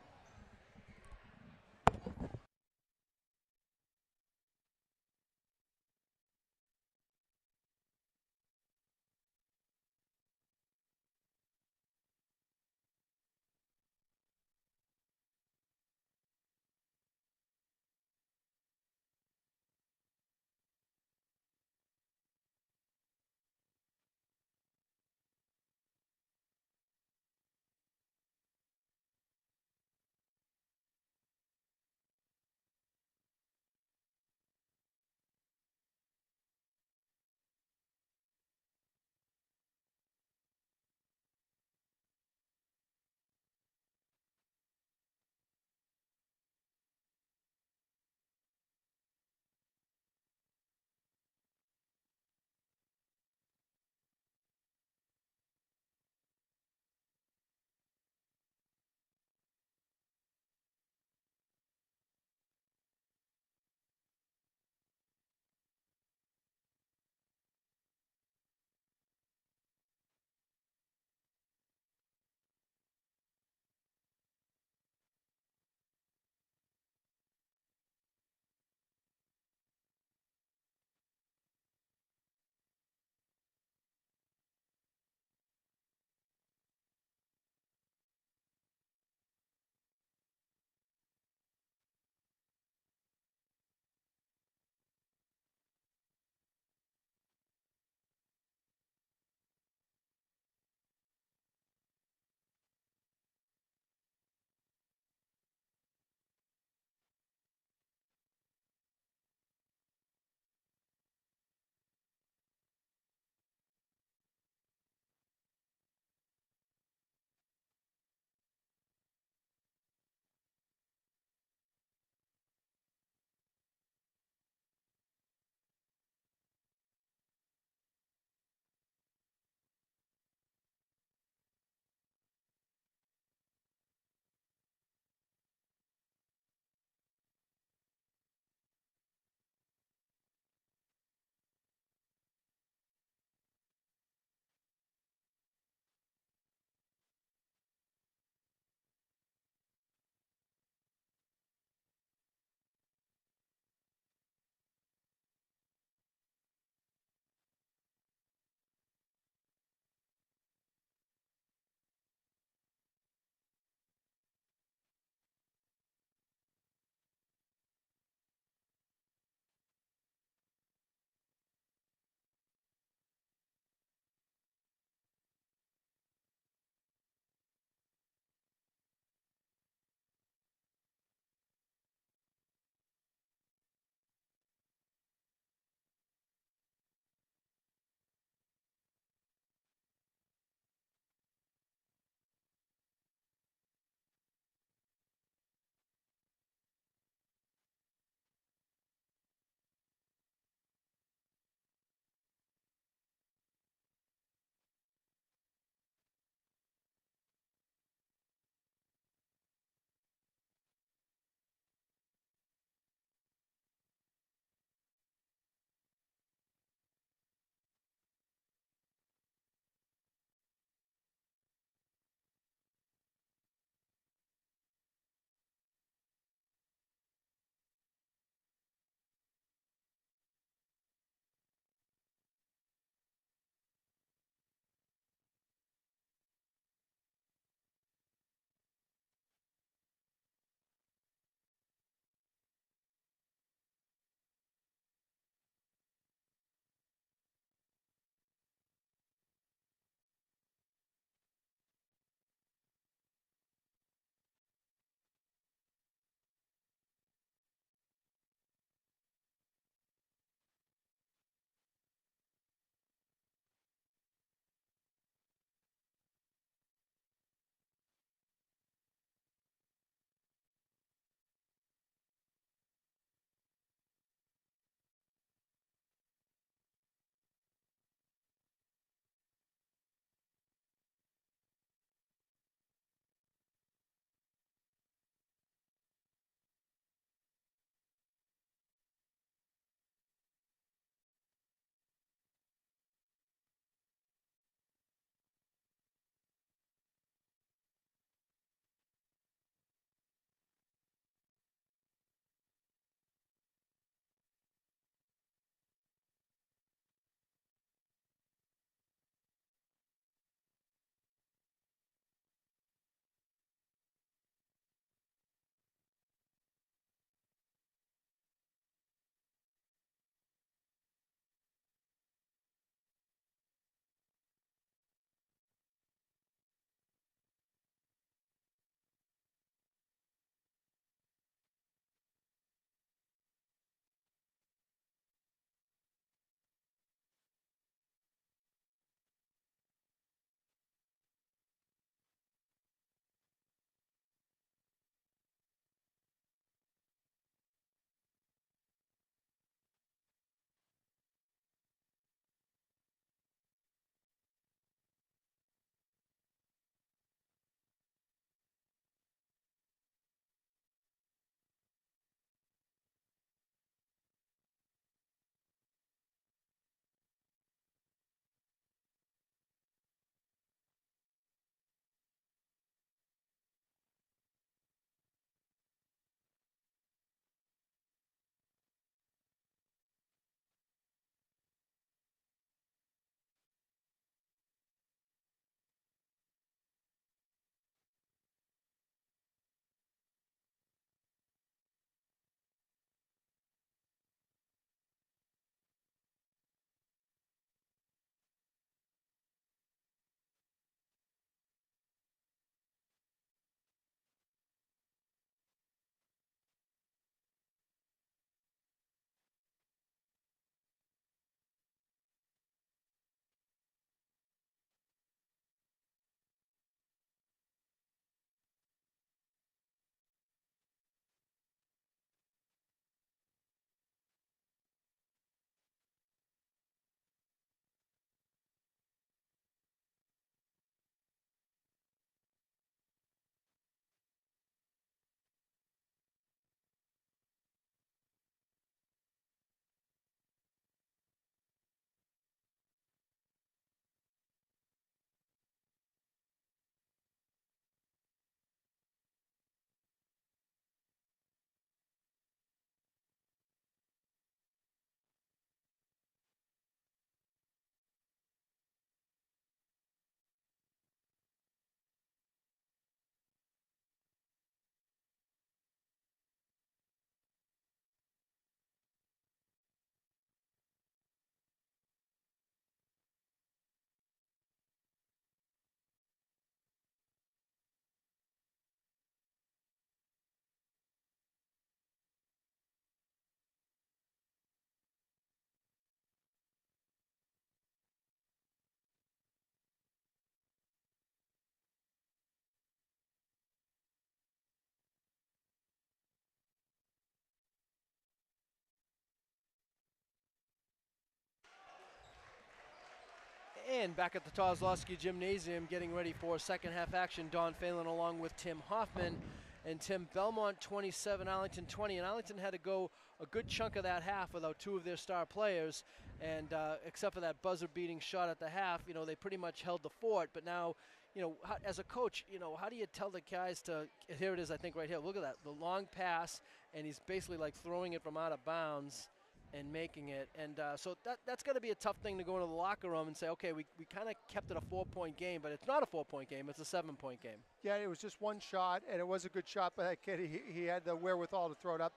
And back at the Kozlowski Gymnasium, getting ready for second half action, Don Phelan along with Tim Hoffman. And Tim, Belmont 27, Arlington 20. And Arlington had to go a good chunk of that half without two of their star players. And except for that buzzer-beating shot at the half, you know, they pretty much held the fort. But now, you know, as a coach, you know, how do you tell the guys to, here it is, I think, right here. Look at that, the long pass, and he's basically like throwing it from out of bounds and making it. And so that's going to be a tough thing to go into the locker room and say, okay, we kind of kept it a 4-point game, but it's not a 4-point game, it's a 7-point game. Yeah, it was just one shot, and it was a good shot by that kid. He had the wherewithal to throw it up.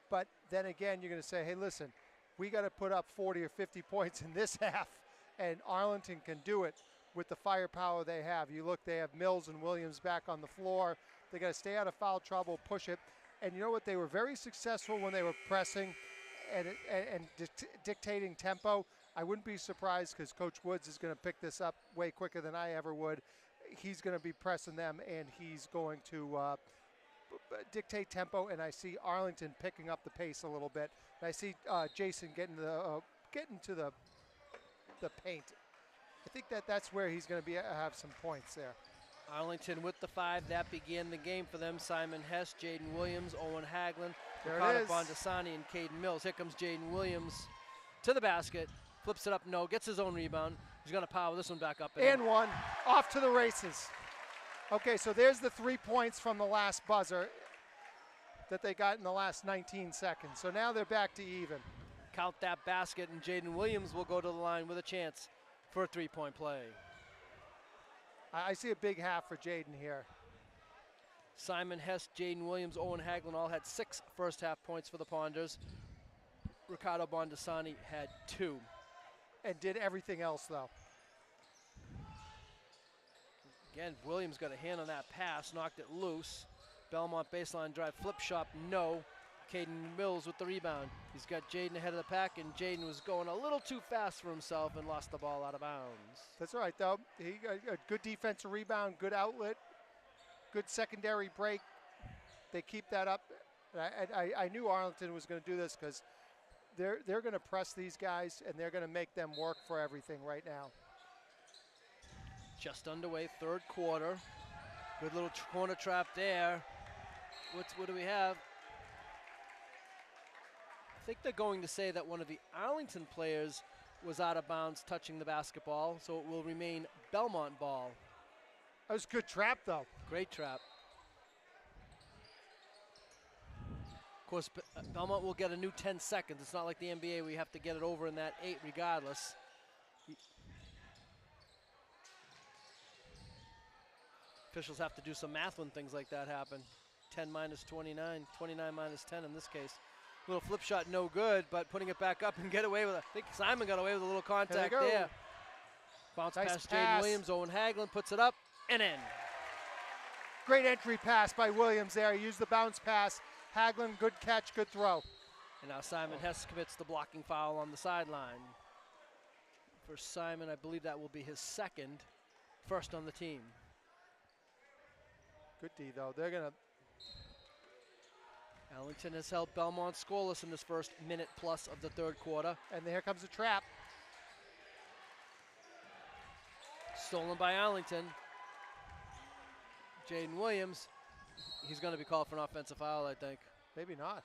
But then again, you're going to say, hey, listen, we got to put up 40 or 50 points in this half, and Arlington can do it with the firepower they have. You look, they have Mills and Williams back on the floor. They got to stay out of foul trouble, push it. And you know what? They were very successful when they were pressing and dictating tempo. I wouldn't be surprised because Coach Woods is going to pick this up way quicker than I ever would. He's going to be pressing them, and he's going to dictate tempo, and I see Arlington picking up the pace a little bit. And I see Jason getting to the paint. I think that's where he's going to have some points there. Arlington with the 5. That began the game for them. Simon Hess, Jaden Williams, Owen Haglund, There Ricardo it is. Bondasani, and Caden Mills. Here comes Jaden Williams to the basket. Flips it up, no, gets his own rebound. He's going to power this one back up. And one, off to the races. Okay, so there's the 3 points from the last buzzer that they got in the last 19 seconds. So now they're back to even. Count that basket, and Jaden Williams will go to the line with a chance for a 3-point play. I see a big half for Jaden here. Simon Hess, Jaden Williams, Owen Haglund all had 6 first half points for the Ponders. Ricardo Bondasani had 2. And did everything else, though. Again, Williams got a hand on that pass, knocked it loose. Belmont baseline drive, flip shot, no. Caden Mills with the rebound. He's got Jaden ahead of the pack, and Jaden was going a little too fast for himself and lost the ball out of bounds. That's all right, though. He got a good defensive rebound, good outlet, good secondary break. They keep that up. I knew Arlington was going to do this because they're going to press these guys, and they're going to make them work for everything right now. Just underway, third quarter. Good little corner trap there. What do we have? I think they're going to say that one of the Arlington players was out of bounds touching the basketball, so it will remain Belmont ball. That was a good trap, though. Great trap. Of course, Belmont will get a new 10 seconds. It's not like the NBA where you have to get it over in that 8 regardless. Officials have to do some math when things like that happen. 10 minus 29, 29 minus 10 in this case. Little flip shot, no good, but putting it back up and get away with it. I think Simon got away with a little contact there. Bounce Nice past pass. Jaden Williams. Owen Haglund puts it up and in. Great entry pass by Williams there. He used the bounce pass. Haglund, good catch, good throw. And now Simon Hess commits the blocking foul on the sideline. For Simon, I believe that will be his second, first on the team. Good D, though. They're going to... Arlington has held Belmont scoreless in this first minute plus of the third quarter. And here comes the trap. Stolen by Arlington. Jaden Williams, he's going to be called for an offensive foul, I think. Maybe not.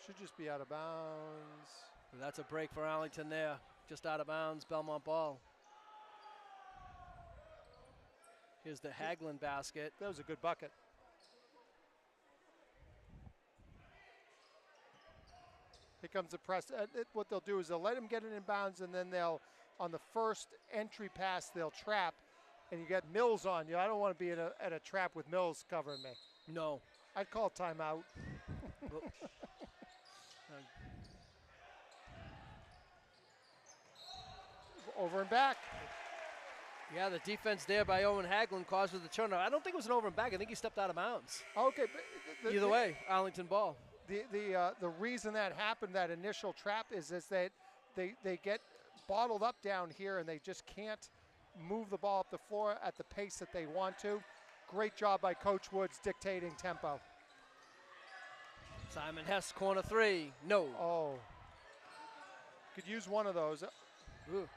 Should just be out of bounds. That's a break for Arlington there. Just out of bounds, Belmont ball. Here's the Haglund basket. That was a good bucket. Here comes the press. What they'll do is they'll let him get it in bounds, and then they'll, on the first entry pass, they'll trap, and you get Mills on you. I don't want to be at a trap with Mills covering me. No. I'd call timeout. Over and back. Yeah, the defense there by Owen Haglund caused the turnover. I don't think it was an over and back. I think he stepped out of bounds. Okay. But Either way, Arlington ball. The reason that happened, that initial trap, is that they get bottled up down here and they just can't move the ball up the floor at the pace that they want to. Great job by Coach Woods dictating tempo. Simon Hess, corner 3, no. Oh. Could use one of those. Ooh.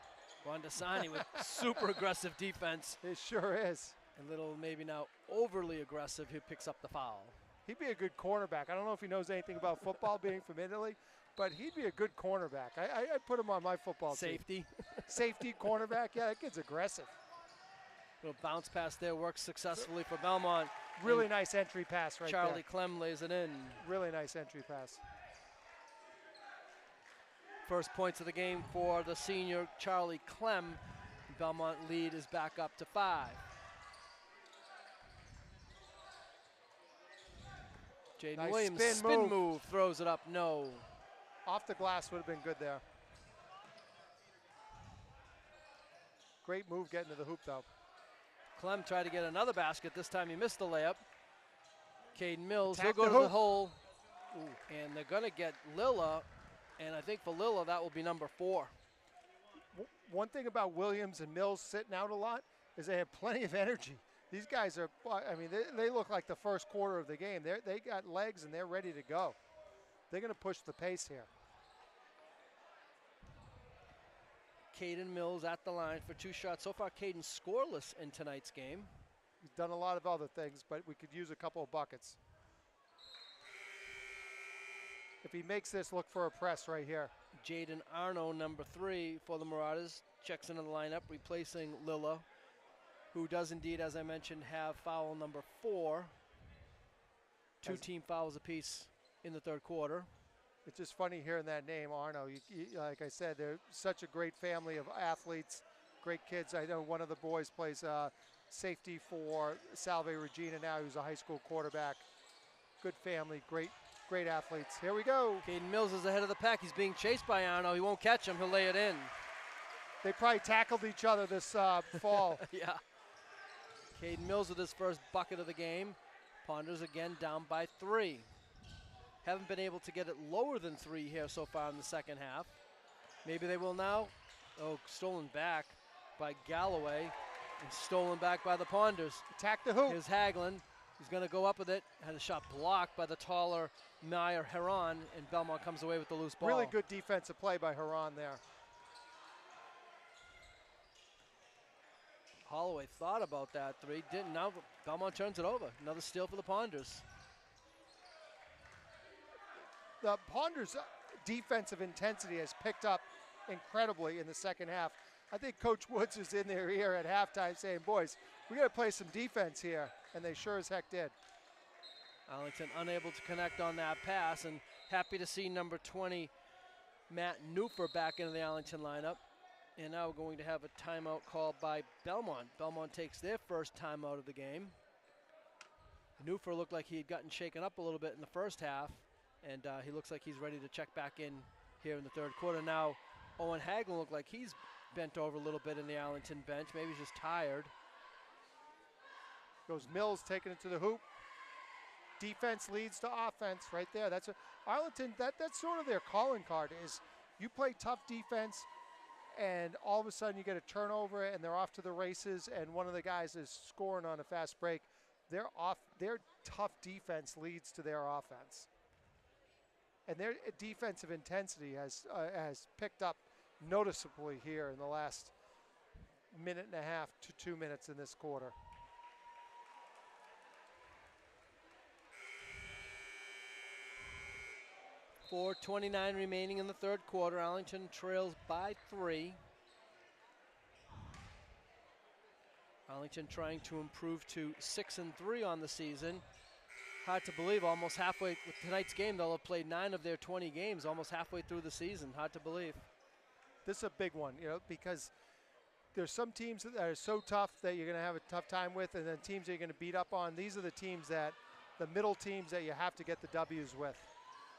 Bondasani with super aggressive defense. It sure is. A little maybe now overly aggressive, who picks up the foul. He'd be a good cornerback. I don't know if he knows anything about football, being from Italy, but he'd be a good cornerback. I'd put him on my football team. Safety. Safety, cornerback. Yeah, that kid's aggressive. Little bounce pass there works successfully for Belmont. Really And nice entry pass right Charlie there. Clem lays it in. Really nice entry pass. First points of the game for the senior Charlie Clem. Belmont lead is back up to 5. Jaden Nice Williams, spin spin move. move, throws it up, no. Off the glass would have been good there. Great move getting to the hoop, though. Clem tried to get another basket. This time he missed the layup. Caden Mills, Attack he'll go the to the hoop. hole. And they're going to get Lilla. And I think for Lilla, that will be number 4. One thing about Williams and Mills sitting out a lot is they have plenty of energy. These guys are, I mean, they look like the first quarter of the game. They got legs and they're ready to go. They're going to push the pace here. Caden Mills at the line for 2 shots. So far, Caden scoreless in tonight's game. He's done a lot of other things, but we could use a couple of buckets. If he makes this, look for a press right here. Jaden Arno, number 3 for the Marauders, checks into the lineup, replacing Lilla, who does indeed, as I mentioned, have foul number 4. 2 team fouls apiece in the third quarter. It's just funny hearing that name, Arno. Like I said, they're such a great family of athletes, great kids. I know one of the boys plays safety for Salve Regina now, who's a high school quarterback. Good family, great athletes. Here we go. Caden Mills is ahead of the pack. He's being chased by Arno. He won't catch him. He'll lay it in. They probably tackled each other this fall. Yeah. Caden Mills with his first bucket of the game. Ponders again down by 3. Haven't been able to get it lower than 3 here so far in the second half. Maybe they will now. Oh, stolen back by Galloway and stolen back by the Ponders. Attack the hoop. Here's Haglund. He's going to go up with it. Had a shot blocked by the taller Meyer Heron, and Belmont comes away with the loose ball. Really good defensive play by Heron there. Holloway thought about that 3, didn't. Now Belmont turns it over. Another steal for the Ponders. The Ponders' defensive intensity has picked up incredibly in the second half. I think Coach Woods is in their ear at halftime saying, boys, we got to play some defense here, and they sure as heck did. Arlington unable to connect on that pass, and happy to see number 20, Matt Neufer, back into the Arlington lineup. And now we're going to have a timeout called by Belmont. Belmont takes their first timeout of the game. Neufer looked like he had gotten shaken up a little bit in the first half, and he looks like he's ready to check back in here in the third quarter. Now, Owen Haglund looked like he's bent over a little bit in the Arlington bench. Maybe he's just tired. Goes Mills taking it to the hoop. Defense leads to offense right there. That's Arlington, that's sort of their calling card is you play tough defense and all of a sudden you get a turnover and they're off to the races and one of the guys is scoring on a fast break. Their tough defense leads to their offense. And their defensive intensity has picked up noticeably here in the last minute and a half to 2 minutes in this quarter. .4:29 remaining in the third quarter. Arlington trails by 3. Arlington trying to improve to 6-3 on the season. Hard to believe, almost halfway with tonight's game, they'll have played 9 of their 20 games, almost halfway through the season. Hard to believe. This is a big one, because there's some teams that are so tough that you're going to have a tough time with, and then teams that you're going to beat up on. These are the middle teams that you have to get the W's with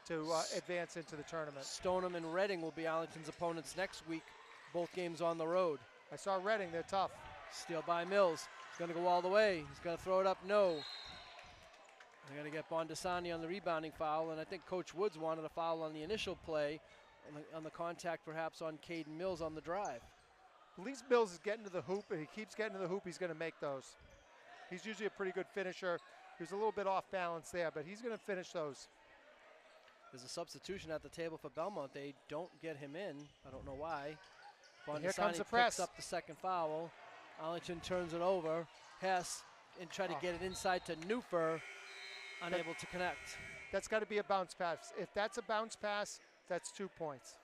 to advance into the tournament. Stoneham and Reading will be Arlington's opponents next week, both games on the road. I saw Reading, they're tough. Steal by Mills. He's going to go all the way. He's going to throw it up. No. They're going to get Bondasani on the rebounding foul, and I think Coach Woods wanted a foul on the initial play, on the contact perhaps on Caden Mills on the drive. At least Mills is getting to the hoop, and he keeps getting to the hoop, he's going to make those. He's usually a pretty good finisher. He was a little bit off balance there, but he's going to finish those. There's a substitution at the table for Belmont. They don't get him in. I don't know why. Here comes the Bondasani press. picks up the second foul. Arlington turns it over. Hess and try to get it inside to Newfer, unable to connect. That's got to be a bounce pass. If that's a bounce pass, that's 2 points.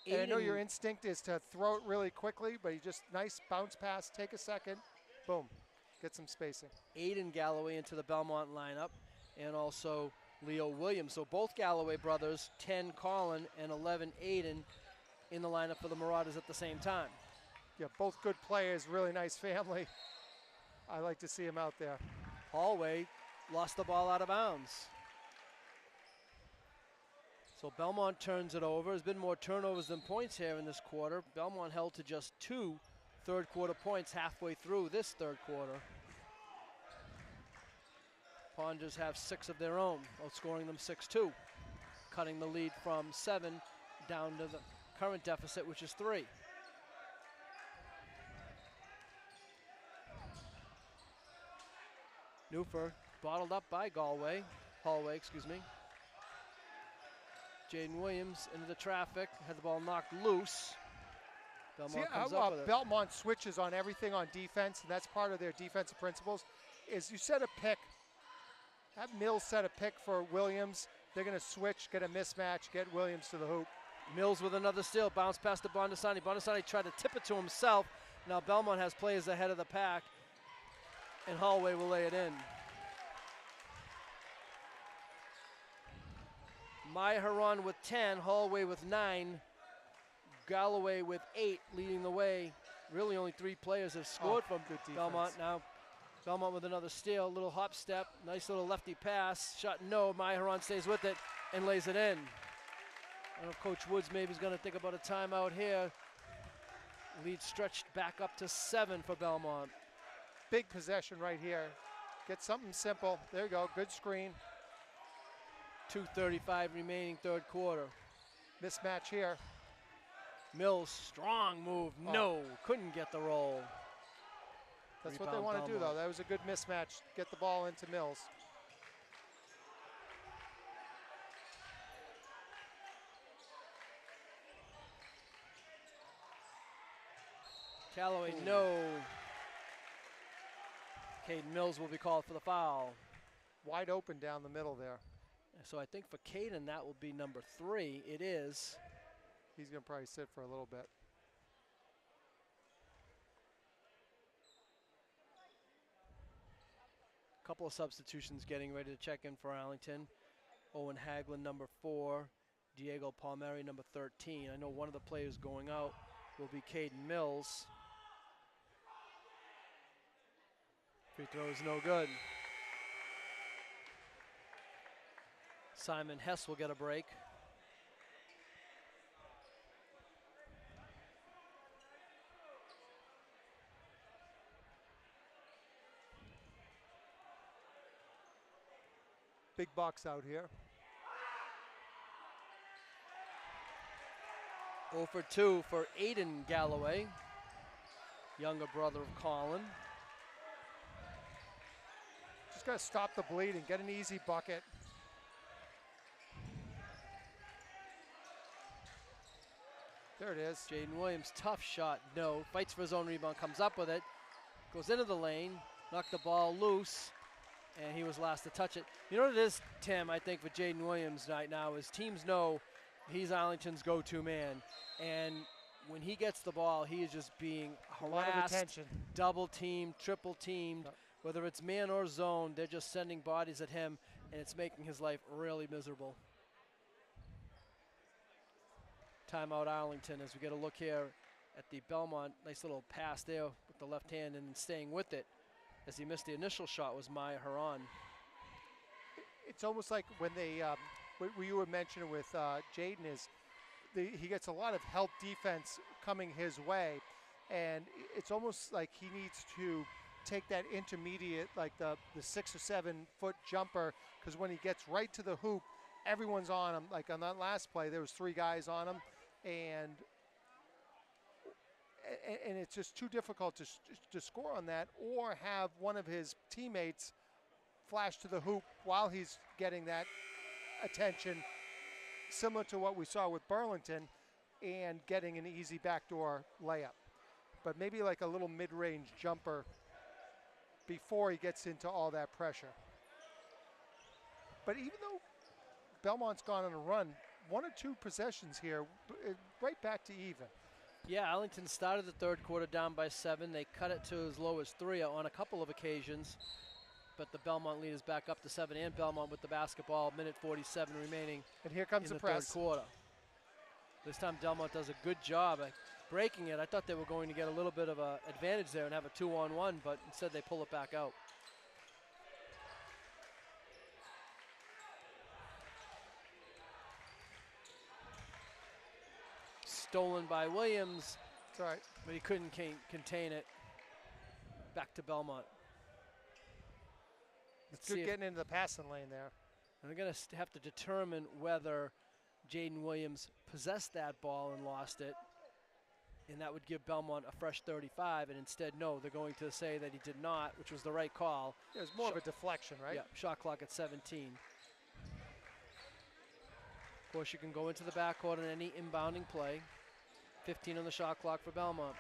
And I know your instinct is to throw it really quickly, but you just nice bounce pass, take a second, boom, get some spacing. Aiden Galloway into the Belmont lineup, and also Leo Williams. So both Galloway brothers, 10 Colin and 11 Aiden, in the lineup for the Marauders at the same time. Yeah, both good players, really nice family. I like to see them out there. Hallway lost the ball out of bounds. So Belmont turns it over. There's been more turnovers than points here in this quarter. Belmont held to just 2 third quarter points halfway through this third quarter. Ponders have 6 of their own, outscoring them 6-2, cutting the lead from 7 down to the current deficit, which is 3. Newfer bottled up by Hallway, excuse me. Jaden Williams into the traffic, had the ball knocked loose. Belmont comes up with it. Belmont switches on everything on defense, and that's part of their defensive principles, is you set a pick, have Mills set a pick for Williams, they're going to switch, get a mismatch, get Williams to the hoop. Mills with another steal, bounce past to Bondasani. Bondasani tried to tip it to himself. Now Belmont has players ahead of the pack, and Hallway will lay it in. Maharan with 10, Hallway with 9, Galloway with 8, leading the way. Really only 3 players have scored from Belmont. Now Belmont with another steal, little hop step, nice little lefty pass, shot no, Maharan stays with it and lays it in. I don't know if Coach Woods maybe is going to think about a timeout here. Lead stretched back up to 7 for Belmont. Big possession right here. Get something simple. There you go, good screen. 2:35 remaining third quarter. Mismatch here. Mills, strong move. No, couldn't get the roll. That's what they want to do, though. That was a good mismatch. Get the ball into Mills. Callaway, no. Caden Mills will be called for the foul. Wide open down the middle there. So I think for Caden that will be number 3. It is. He's going to probably sit for a little bit. Couple of substitutions getting ready to check in for Arlington. Owen Haglund, number 4. Diego Palmieri, number 13. I know one of the players going out will be Caden Mills. Free throw is no good. Simon Hess will get a break. Big box out here. 0 for 2 for Aiden Galloway, younger brother of Colin. Just got to stop the bleeding, get an easy bucket. There it is. Jaden Williams, tough shot, no. Fights for his own rebound, comes up with it, goes into the lane, knocked the ball loose, and he was last to touch it. You know what it is, Tim, I think for Jaden Williams right now is teams know he's Arlington's go-to man. And when he gets the ball, he is just being harassed, double-teamed, triple-teamed. Whether it's man or zone, they're just sending bodies at him, and it's making his life really miserable. Timeout Arlington as we get a look here at the Belmont. Nice little pass there with the left hand and staying with it. As he missed the initial shot was Maharan. It's almost like when they, what you were mentioning with Jaden is, he gets a lot of help defense coming his way, and it's almost like he needs to take that intermediate, like the 6 or 7 foot jumper, because when he gets right to the hoop, everyone's on him. Like on that last play, there was 3 guys on him, and it's just too difficult to score on that, or have one of his teammates flash to the hoop while he's getting that attention, similar to what we saw with Burlington. and getting an easy backdoor layup. But maybe like a little mid-range jumper before he gets into all that pressure. But even though Belmont's gone on a run, 1 or 2 possessions here, right back to even. Yeah, Arlington started the third quarter down by 7. They cut it to as low as 3 on a couple of occasions. But the Belmont lead is back up to 7, and Belmont with the basketball, minute 47 remaining. And here comes in the third press. quarter. This time Belmont does a good job at breaking it. I thought they were going to get a little bit of an advantage there and have a 2-on-1, but instead they pull it back out. Stolen by Williams. It's all right. But he couldn't contain it. Back to Belmont. It's good getting into the passing lane there. And they're going to have to determine whether Jaden Williams possessed that ball and lost it, and that would give Belmont a fresh 35, and instead, no, they're going to say that he did not, which was the right call. It was more of a deflection, right? Yeah, shot clock at 17. Of course, you can go into the backcourt on any inbounding play. 15 on the shot clock for Belmont.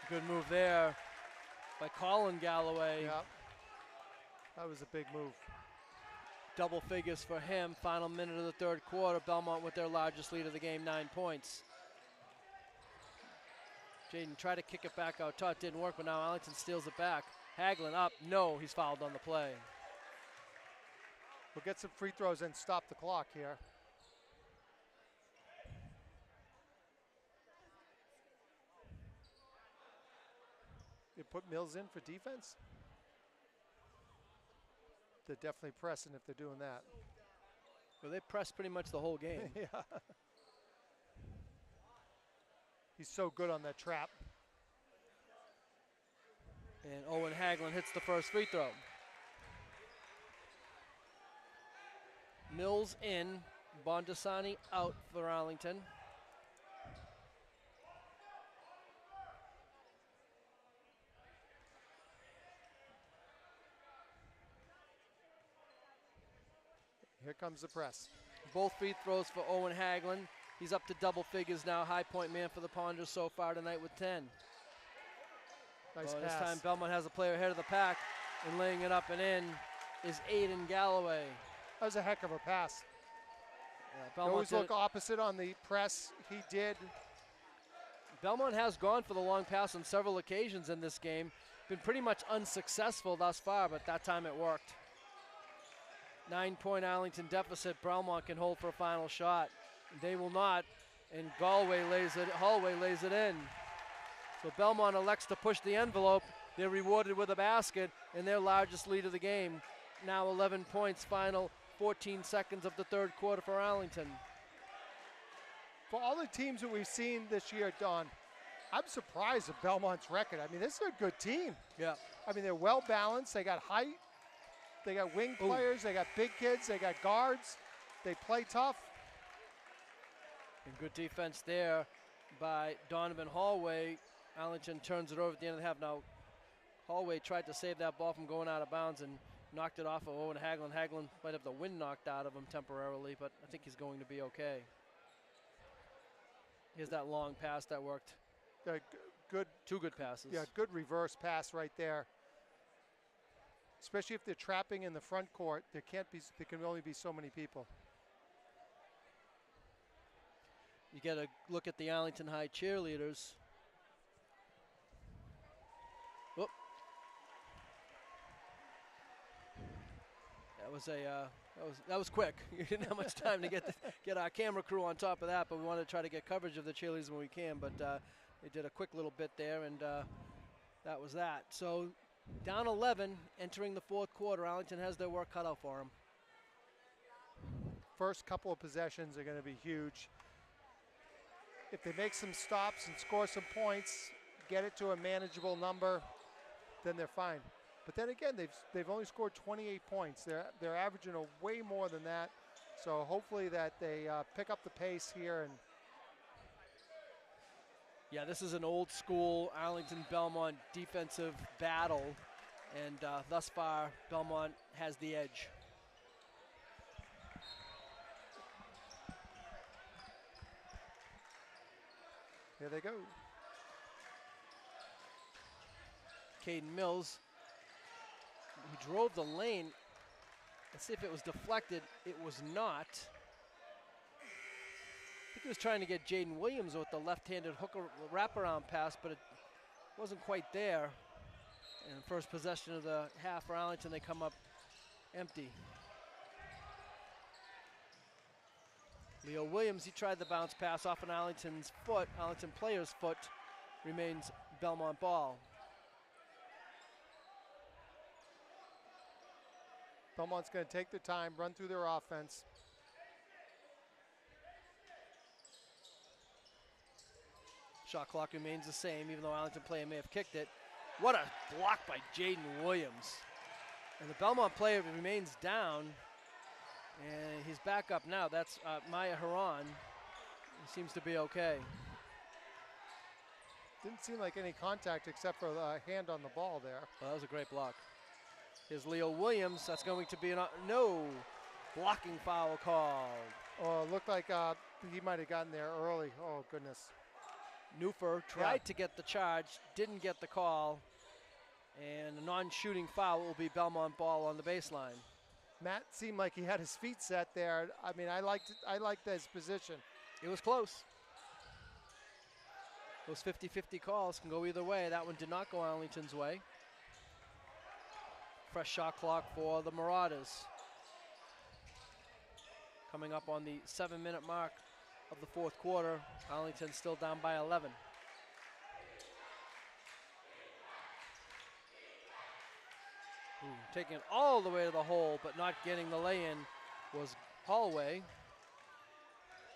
Good move there by Colin Galloway. Yeah, that was a big move. Double figures for him. Final minute of the third quarter. Belmont with their largest lead of the game, 9 points. Jaden tried to kick it back out top, didn't work, but now Arlington steals it back. Hagelin up, no, he's fouled on the play. We'll get some free throws and stop the clock here. You put Mills in for defense? They're definitely pressing if they're doing that. Well, they pressed pretty much the whole game. Yeah. He's so good on that trap. And Owen Hagelin hits the first free throw. Mills in, Bondasani out for Arlington. Here comes the press. Both free throws for Owen Hagelin. He's up to double figures now. High point man for the Ponders so far tonight with 10. Nice pass. This time Belmont has a player ahead of the pack, and laying it up and in is Aiden Galloway. That was a heck of a pass. Yeah, They always look opposite on the press. He did. Belmont has gone for the long pass on several occasions in this game. Been pretty much unsuccessful thus far, but that time it worked. 9-point Arlington deficit. Belmont can hold for a final shot. They will not, and Hallway lays it in. So Belmont elects to push the envelope. They're rewarded with a basket and their largest lead of the game. Now 11 points, final 14 seconds of the third quarter for Arlington. For all the teams that we've seen this year, Don, I'm surprised at Belmont's record. I mean, this is a good team. Yeah. I mean, they're well balanced. They got height. They got wing players. They got big kids. They got guards. They play tough. And good defense there by Donovan Hallway. Arlington turns it over at the end of the half. Now, Hallway tried to save that ball from going out of bounds and knocked it off of Owen Hagelin. Hagelin might have the wind knocked out of him temporarily, but I think he's going to be okay. Here's that long pass that worked. Good. 2 good passes. Yeah, good reverse pass right there. Especially if they're trapping in the front court, there can only be so many people. You get a look at the Arlington High cheerleaders. Whoop. That was quick. You didn't have much time to get our camera crew on top of that, but we wanted to try to get coverage of the cheerleaders when we can. But they did a quick little bit there, and that was that. So down 11, entering the fourth quarter. Arlington has their work cut out for them. First couple of possessions are going to be huge. If they make some stops and score some points, get it to a manageable number, then they're fine. But then again, they've only scored 28 points. They're averaging way more than that. So hopefully that they pick up the pace here. And yeah, this is an old school Arlington Belmont defensive battle. And thus far, Belmont has the edge. Here they go. Caden Mills, who drove the lane. Let's see if it was deflected. It was not. I think he was trying to get Jaden Williams with the left-handed hooker wraparound pass, but it wasn't quite there. And first possession of the half for Arlington, they come up empty. Leo Williams, he tried the bounce pass off an Arlington's foot. Arlington player's foot, remains Belmont ball. Belmont's going to take their time, run through their offense. Shot clock remains the same, even though Arlington player may have kicked it. What a block by Jaden Williams. And the Belmont player remains down. And he's back up now. That's Maya Haran. He seems to be okay. Didn't seem like any contact except for the hand on the ball there. Well, that was a great block. Here's Leo Williams. That's going to be no blocking foul called. Oh, it looked like he might have gotten there early. Oh, goodness. Newfer tried to get the charge, didn't get the call, and a non-shooting foul will be Belmont ball on the baseline. Matt seemed like he had his feet set there. I mean, I liked his position. It was close. Those 50-50 calls can go either way. That one did not go Arlington's way. Fresh shot clock for the Marauders. Coming up on the 7-minute mark of the fourth quarter. Arlington still down by 11. Taking it all the way to the hole, but not getting the lay-in was Hallway.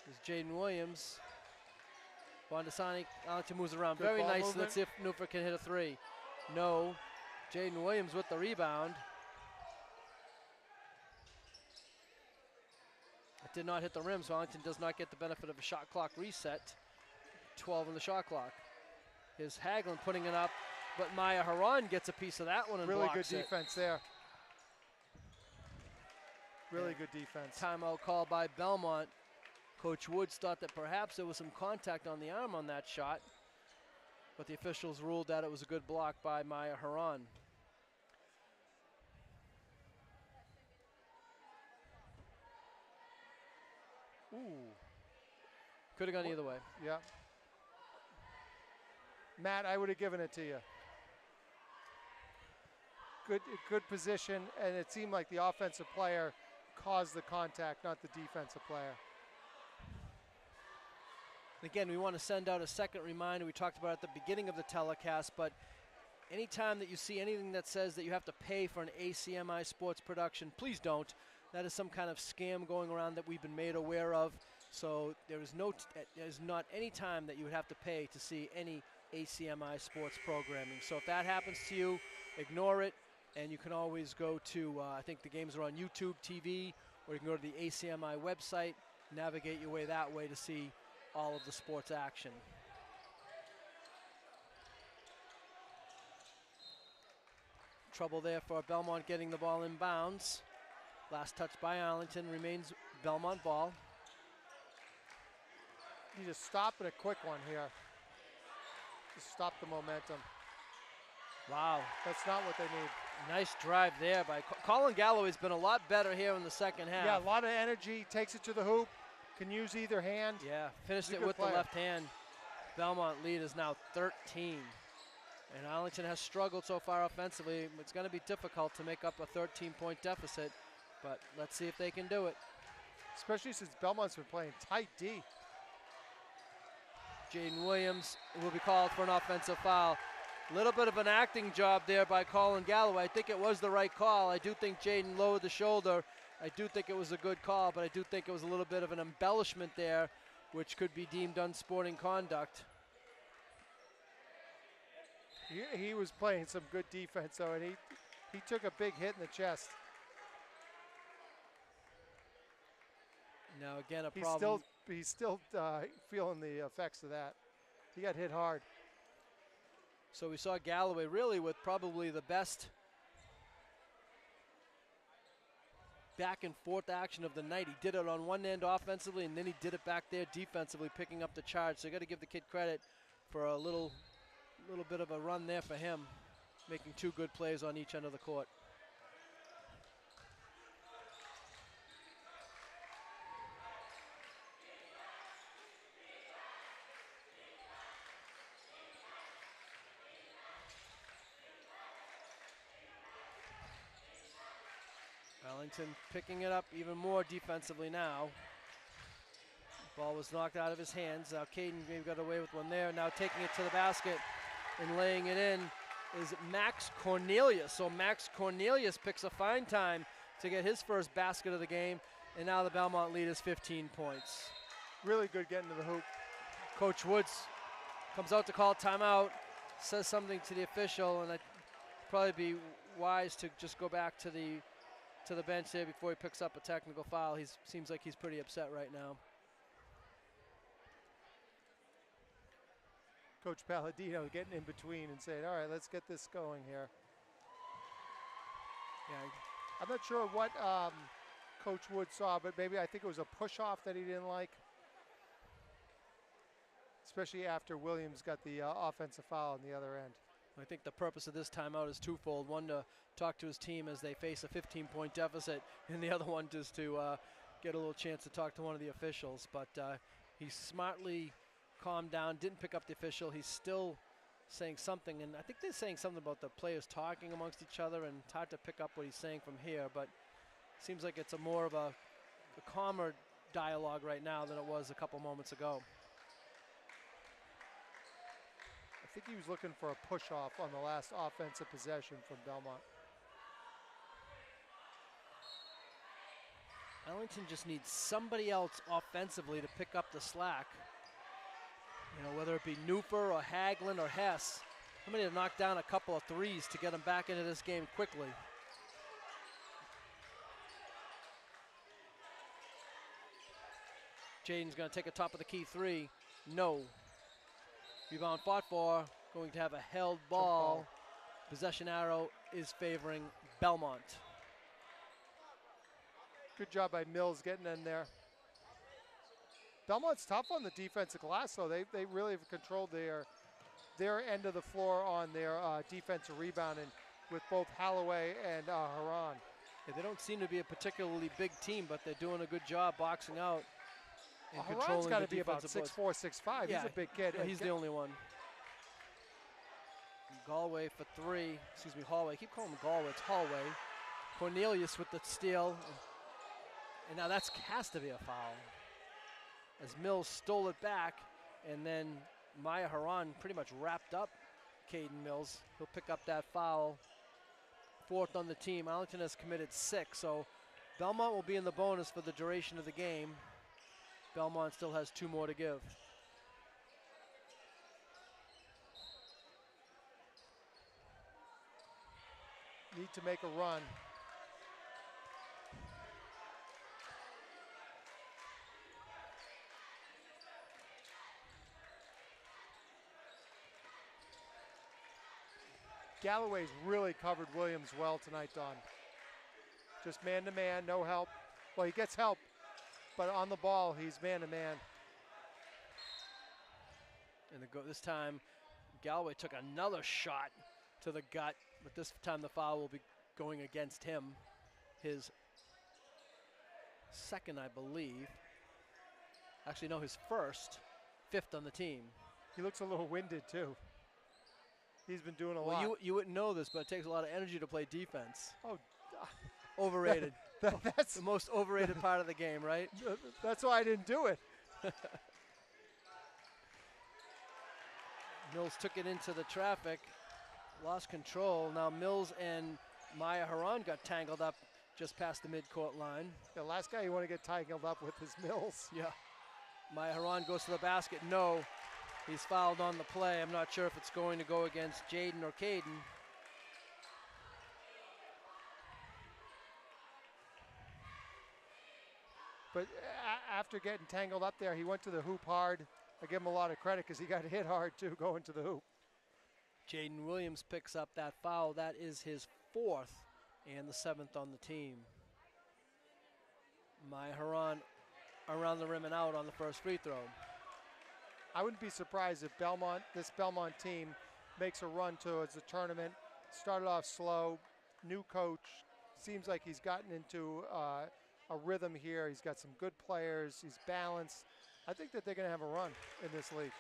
There's Jaden Williams. Bondasani, Arlington moves around Good very ball nicely. movement. Let's see if Newford can hit a three. No. Jaden Williams with the rebound. It did not hit the rim, so Arlington does not get the benefit of a shot clock reset. 12 on the shot clock. Here's Hagelin putting it up, but Maya Haran gets a piece of that one and Really good blocks it. defense there. Really good defense. Timeout called by Belmont. Coach Woods thought that perhaps there was some contact on the arm on that shot, but the officials ruled that it was a good block by Maya Haran. Ooh. Could have gone either way. Yeah. Matt, I would have given it to you. Good position, and it seemed like the offensive player caused the contact, not the defensive player. Again, we want to send out a second reminder. We talked about it at the beginning of the telecast, but anytime that you see anything that says that you have to pay for an ACMi sports production, please don't. That is some kind of scam going around that we've been made aware of. So there's not any time that you would have to pay to see any ACMi sports programming. So if that happens to you, ignore it, and you can always go to, I think the games are on YouTube TV, or you can go to the ACMi website, navigate your way that way to see all of the sports action. Trouble there for Belmont getting the ball in bounds. Last touch by Arlington, remains Belmont ball. You just stop at a quick one here. Just stop the momentum. Wow. That's not what they need. Nice drive there by Colin Galloway's been a lot better here in the second half. Yeah, a lot of energy, takes it to the hoop, can use either hand. Yeah, finished He's a it good with player. the left hand. Belmont lead is now 13. And Arlington has struggled so far offensively. It's going to be difficult to make up a 13-point deficit, but let's see if they can do it. Especially since Belmont's been playing tight D. Jaden Williams will be called for an offensive foul. A little bit of an acting job there by Colin Galloway. I think it was the right call. I do think Jaden lowered the shoulder. I do think it was a good call, but I do think it was a little bit of an embellishment there, which could be deemed unsporting conduct. He was playing some good defense, though, and he took a big hit in the chest. Now, again, a problem. He's still feeling the effects of that. He got hit hard. So we saw Galloway really with probably the best back and forth action of the night. He did it on one end offensively, and then he did it back there defensively, picking up the charge. So you got to give the kid credit for a little bit of a run there for him, making 2 good plays on each end of the court. Arlington picking it up even more defensively now. Ball was knocked out of his hands. Now Caden maybe got away with one there. Now taking it to the basket and laying it in is Max Cornelius. So Max Cornelius picks a fine time to get his first basket of the game. And now the Belmont lead is 15 points. Really good getting to the hoop. Coach Woods comes out to call timeout, says something to the official, and I'd probably be wise to just go back to the bench there before he picks up a technical foul. He seems like he's pretty upset right now. Coach Palladino getting in between and saying, all right, let's get this going here. Yeah, I'm not sure what Coach Wood saw, but maybe I think it was a push-off that he didn't like, especially after Williams got the offensive foul on the other end. I think the purpose of this timeout is twofold. One, to talk to his team as they face a 15-point deficit, and the other one is to get a little chance to talk to one of the officials. But he smartly calmed down, didn't pick up the official. He's still saying something, and I think they're saying something about the players talking amongst each other, and it's hard to pick up what he's saying from here, but seems like it's more of a calmer dialogue right now than it was a couple moments ago. I think he was looking for a push-off on the last offensive possession from Belmont. Arlington just needs somebody else offensively to pick up the slack. You know, whether it be Newfer or Haglund or Hess, somebody to knock down a couple of threes to get them back into this game quickly. Jaden's going to take a top of the key 3. No. Rebound fought for, going to have a held ball. Possession arrow is favoring Belmont. Good job by Mills getting in there. Belmont's tough on the defensive glass, though. They really have controlled their end of the floor on their defensive rebounding with both Holloway and Haran. Yeah, they don't seem to be a particularly big team, but they're doing a good job boxing out. Haran's got to be about 6'4", 6'5". Yeah, he's a big kid. Yeah, he's the only one. Galway for 3. Excuse me, Hallway. I keep calling him Galway. It's Hallway. Cornelius with the steal. And now that has to be a foul, as Mills stole it back, and then Maya Haran pretty much wrapped up Caden Mills. He'll pick up that foul. 4th on the team. Arlington has committed 6, so Belmont will be in the bonus for the duration of the game. Belmont still has 2 more to give. Need to make a run. Galloway's really covered Williams well tonight, Don. Just man-to-man, no help. Well, he gets help, but on the ball, he's man-to-man. And this time, Galloway took another shot to the gut, but this time the foul will be going against him. His second, I believe. Actually, no, his first. 5th on the team. He looks a little winded, too. He's been doing a lot. Well, you wouldn't know this, but it takes a lot of energy to play defense. Oh, overrated. That's the most overrated part of the game, right? That's why I didn't do it. Mills took it into the traffic, lost control. Now Mills and Maya Haran got tangled up just past the midcourt line. The last guy you want to get tangled up with is Mills. Yeah. Maya Haran goes to the basket. No. He's fouled on the play. I'm not sure if it's going to go against Jaden or Caden. But after getting tangled up there, he went to the hoop hard. I give him a lot of credit because he got hit hard, too, going to the hoop. Jaden Williams picks up that foul. That is his 4th and the 7th on the team. Haran around the rim and out on the first free throw. I wouldn't be surprised if this Belmont team makes a run towards the tournament. Started off slow, new coach. Seems like he's gotten into a rhythm here. He's got some good players. He's balanced. I think that they're going to have a run in this league.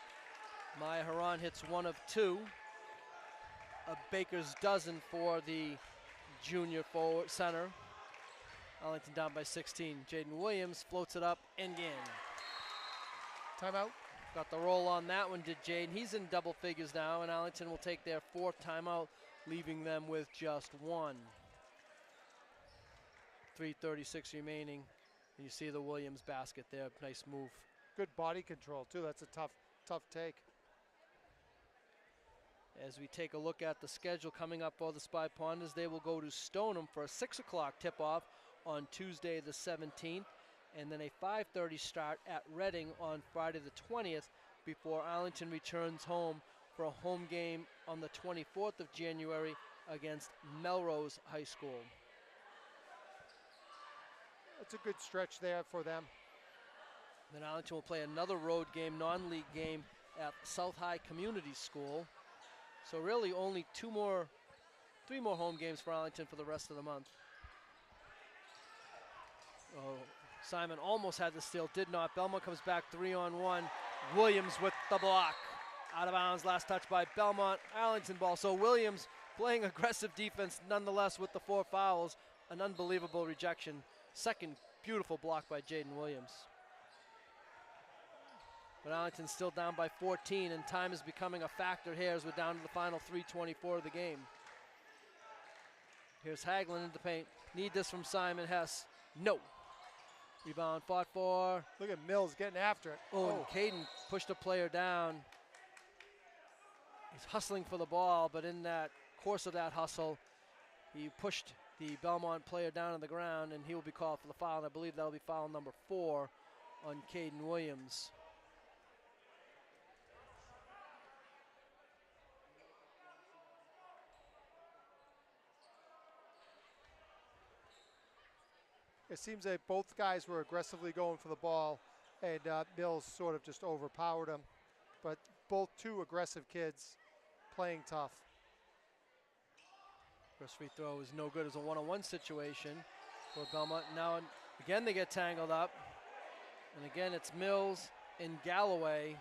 Haran hits 1 of 2. A baker's dozen for the junior forward center. Arlington down by 16. Jaden Williams floats it up and in. Timeout. Got the roll on that one, did Jaden. He's in double figures now, and Arlington will take their 4th timeout, leaving them with just 1. 3:36 remaining. And you see the Williams basket there. Nice move. Good body control, too. That's a tough take. As we take a look at the schedule coming up for the Spy Ponders, they will go to Stoneham for a 6 o'clock tip-off on Tuesday the 17th, and then a 5:30 start at Reading on Friday the 20th before Arlington returns home for a home game on the 24th of January against Melrose High School. That's a good stretch there for them. Then Arlington will play another road game, non-league game at South High Community School. So really only 3 more home games for Arlington for the rest of the month. Oh, Simon almost had the steal, did not. Belmont comes back 3-on-1. Williams with the block. Out of bounds, last touch by Belmont. Arlington ball. So Williams playing aggressive defense nonetheless with the 4 fouls. An unbelievable rejection. Second beautiful block by Jaden Williams. But Arlington's still down by 14, and time is becoming a factor here as we're down to the final 3:24 of the game. Here's Hagelin in the paint. Need this from Simon Hess. No. Rebound fought for. Look at Mills getting after it. Oh, Caden pushed a player down. He's hustling for the ball, but in that course of that hustle, he pushed the Belmont player down on the ground, and he will be called for the foul, and I believe that'll be foul number 4 on Caden Williams. It seems that both guys were aggressively going for the ball, and Mills sort of just overpowered him. But both 2 aggressive kids playing tough. First free throw is no good as a 1-on-1 situation for Belmont. Now, again, they get tangled up. And again, it's Mills and Galloway.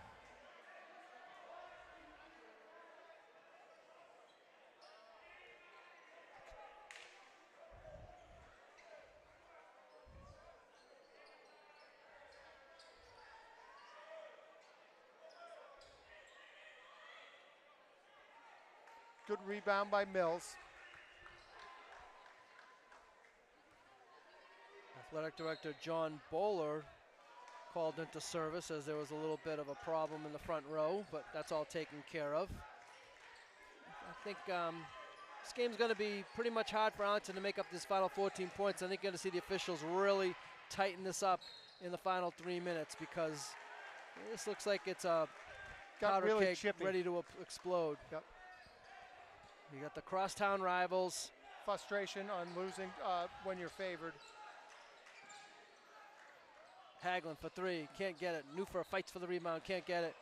Good rebound by Mills. Athletic Director John Bowler called into service as there was a little bit of a problem in the front row, but that's all taken care of. I think this game's going to be pretty much hard for Arlington to make up this final 14 points. I think you're going to see the officials really tighten this up in the final 3 minutes because this looks like it's a powder really cake chippy. ready to explode. Yep. You got the crosstown rivals. Frustration on losing when you're favored. Hagelin for 3, can't get it. Newfer fights for the rebound, can't get it.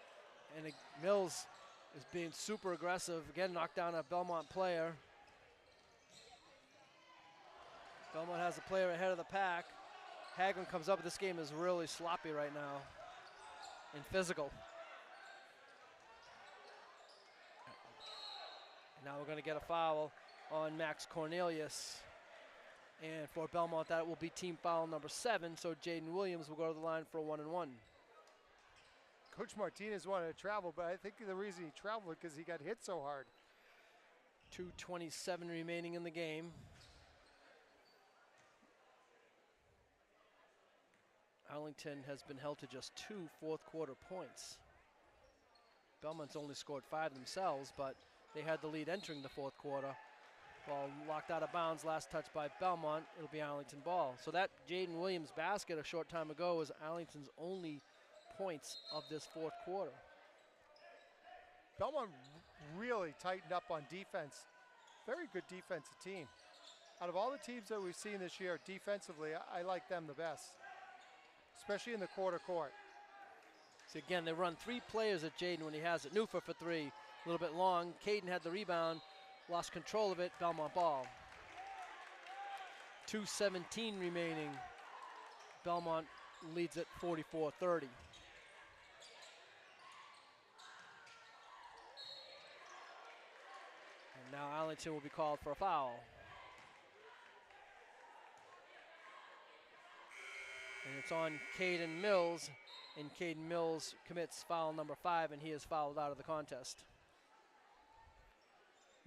And Mills is being super aggressive. Again, knocked down a Belmont player. Belmont has a player ahead of the pack. Hagelin comes up. This game is really sloppy right now and physical. And now we're going to get a foul on Max Cornelius. And for Belmont, that will be team foul number 7, so Jaden Williams will go to the line for a 1-and-1. Coach Martinez wanted to travel, but I think the reason he traveled because he got hit so hard. 2:27 remaining in the game. Arlington has been held to just 2 fourth-quarter points. Belmont's only scored 5 themselves, but they had the lead entering the fourth quarter. Ball locked out of bounds, last touch by Belmont. It'll be Arlington ball. So that Jaden Williams basket a short time ago was Arlington's only points of this fourth quarter. Belmont really tightened up on defense. Very good defensive team. Out of all the teams that we've seen this year, defensively, I like them the best. especially in the quarter court. So again, they run 3 players at Jaden when he has it. Newfer for 3, a little bit long. Caden had the rebound, lost control of it, Belmont ball. 2:17 remaining. Belmont leads at 44-30. And now Arlington will be called for a foul. And it's on Caden Mills, and Caden Mills commits foul number 5, and he is fouled out of the contest.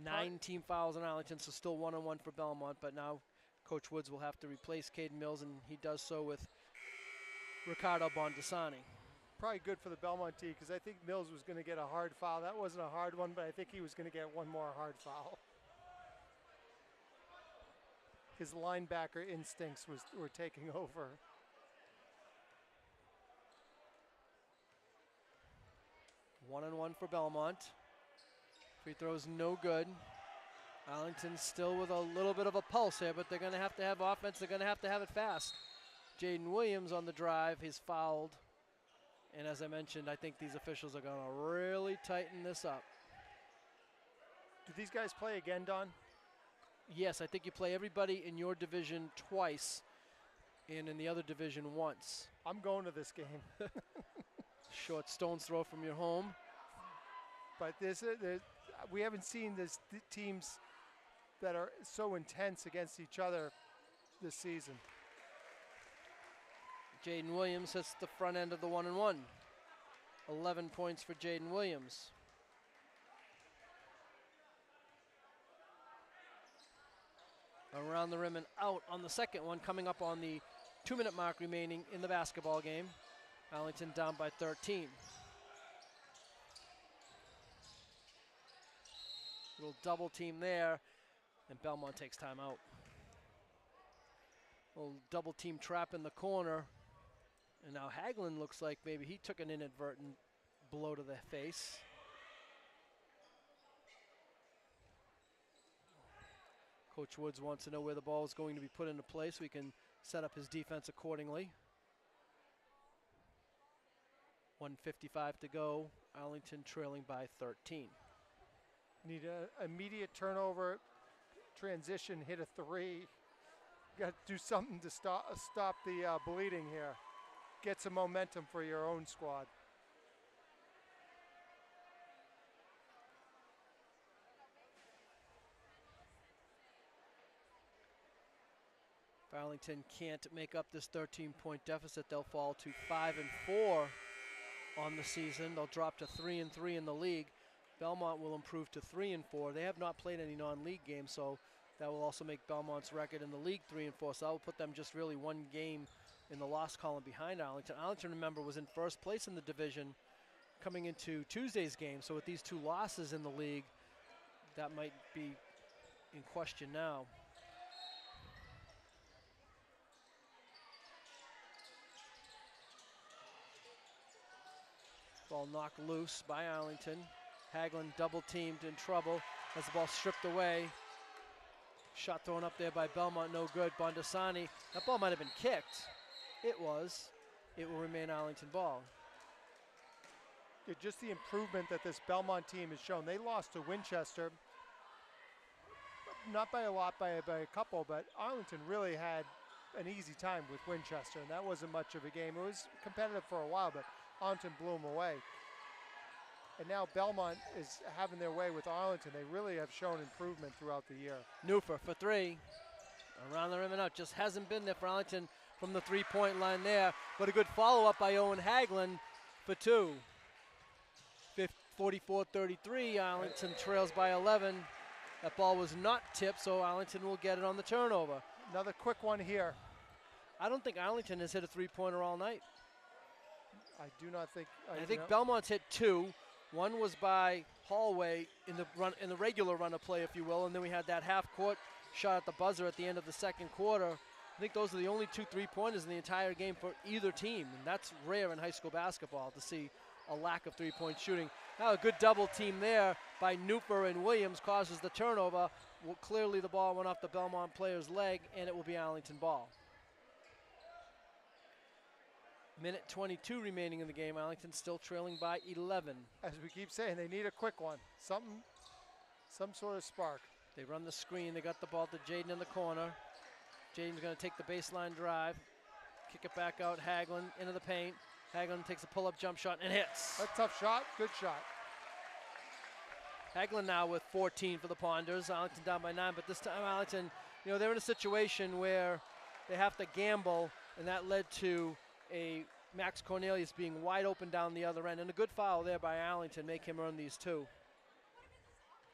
9 team fouls in Arlington, so still 1-on-1 for Belmont, but now Coach Woods will have to replace Caden Mills, and he does so with Ricardo Bondasani. Probably good for the Belmont team because I think Mills was going to get a hard foul. That wasn't a hard one, but I think he was going to get one more hard foul. His linebacker instincts were taking over. One-on-one for Belmont. Free throws no good. Arlington still with a little bit of a pulse here, but they're going to have offense. They're going to have it fast. Jaden Williams on the drive. He's fouled. And as I mentioned, I think these officials are going to really tighten this up. Do these guys play again, Don? Yes, I think you play everybody in your division twice and in the other division once. I'm going to this game. Short stone's throw from your home. But we haven't seen teams that are so intense against each other this season. Jaden Williams hits the front end of the 1-on-1. 11 points for Jaden Williams. Around the rim and out on the second one, coming up on the 2-minute mark remaining in the basketball game. Arlington down by 13. Little double team there, and Belmont takes time out. Little double team trap in the corner, and now Hagelin looks like maybe he took an inadvertent blow to the face. Coach Woods wants to know where the ball is going to be put into place so he can set up his defense accordingly. 1:55 to go, Arlington trailing by 13. Need an immediate turnover, transition, hit a 3. Got to do something to stop the bleeding here. Get some momentum for your own squad. If Arlington can't make up this 13-point deficit, they'll fall to 5-4 on the season. They'll drop to 3-3 in the league. Belmont will improve to 3-4. They have not played any non-league games, so that will also make Belmont's record in the league 3-4. So that will put them just really one game in the loss column behind Arlington. Arlington, remember, was in first place in the division coming into Tuesday's game. So with these 2 losses in the league, that might be in question now. Ball knocked loose by Arlington. Hagelin double teamed, in trouble as the ball stripped away. Shot thrown up there by Belmont, no good. Bondasani, that ball might have been kicked. It was. It will remain Arlington ball. Yeah, just the improvement that this Belmont team has shown. They lost to Winchester, not by a lot, by a couple, but Arlington really had an easy time with Winchester, and that wasn't much of a game. It was competitive for a while, but Arlington blew them away. And now Belmont is having their way with Arlington. They really have shown improvement throughout the year. Newfer for 3. Around the rim and out. Just hasn't been there for Arlington from the 3-point line there. But a good follow-up by Owen Hagelin for 2. 44-33. Arlington trails by 11. That ball was not tipped, so Arlington will get it on the turnover. Another quick one here. I don't think Arlington has hit a 3-pointer all night. I do not think. I think Belmont's hit 2. One was by Hallway in the regular run of play, if you will, and then we had that half-court shot at the buzzer at the end of the second quarter. I think those are the only 2 3-pointers in the entire game for either team, and that's rare in high school basketball to see a lack of 3-point shooting. Now a good double team there by Newfer and Williams causes the turnover. Well, clearly the ball went off the Belmont player's leg, and it will be Arlington ball. Minute 22 remaining in the game. Arlington still trailing by 11. As we keep saying, they need a quick one. Some sort of spark. They run the screen. They got the ball to Jaden in the corner. Jaden's going to take the baseline drive, kick it back out. Hagelin into the paint. Hagelin takes a pull-up jump shot and hits. A tough shot. Good shot. Hagelin now with 14 for the Ponders. Arlington down by 9, but this time Arlington, they're in a situation where they have to gamble, and that led to a Max Cornelius being wide open down the other end. And a good foul there by Arlington, make him earn these 2.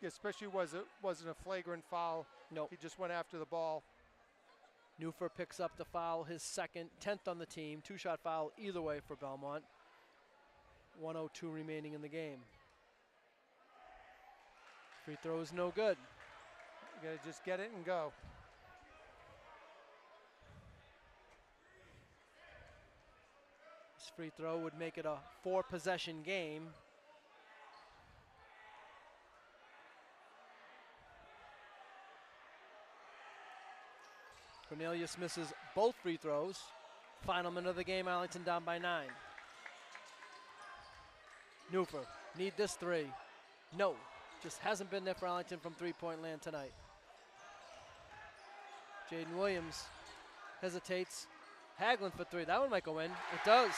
Yeah, especially wasn't a flagrant foul. Nope. He just went after the ball. Newfer picks up the foul, his second, 10th on the team. 2-shot foul either way for Belmont. 1:02 remaining in the game. Free throw is no good. You gotta just get it and go. This free throw would make it a 4-possession game. Cornelius misses both free throws. Final minute of the game, Arlington down by 9. Newfer, need this 3. No, just hasn't been there for Arlington from three-point land tonight. Jaden Williams hesitates. Hagelin for 3. That one might go in. It does.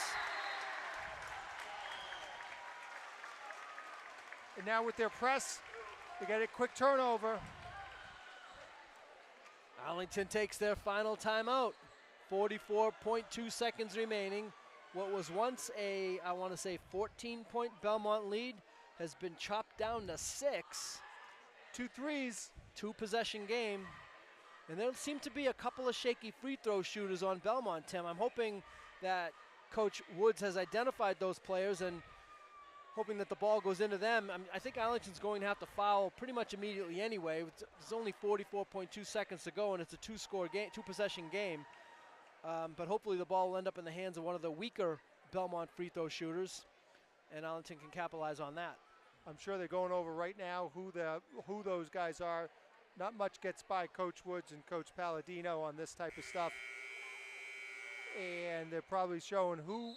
And now with their press, they get a quick turnover. Arlington takes their final timeout. 44.2 seconds remaining. What was once a, 14-point Belmont lead has been chopped down to 6. 2 threes. 2-possession game. And there seem to be a couple of shaky free throw shooters on Belmont, Tim. I'm hoping that Coach Woods has identified those players and hoping that the ball goes into them. I think Arlington's going to have to foul pretty much immediately anyway. There's only 44.2 seconds to go, and it's a 2-possession game. But hopefully the ball will end up in the hands of one of the weaker Belmont free throw shooters, and Arlington can capitalize on that. I'm sure they're going over right now who those guys are. Not much gets by Coach Woods and Coach Palladino on this type of stuff. And they're probably showing who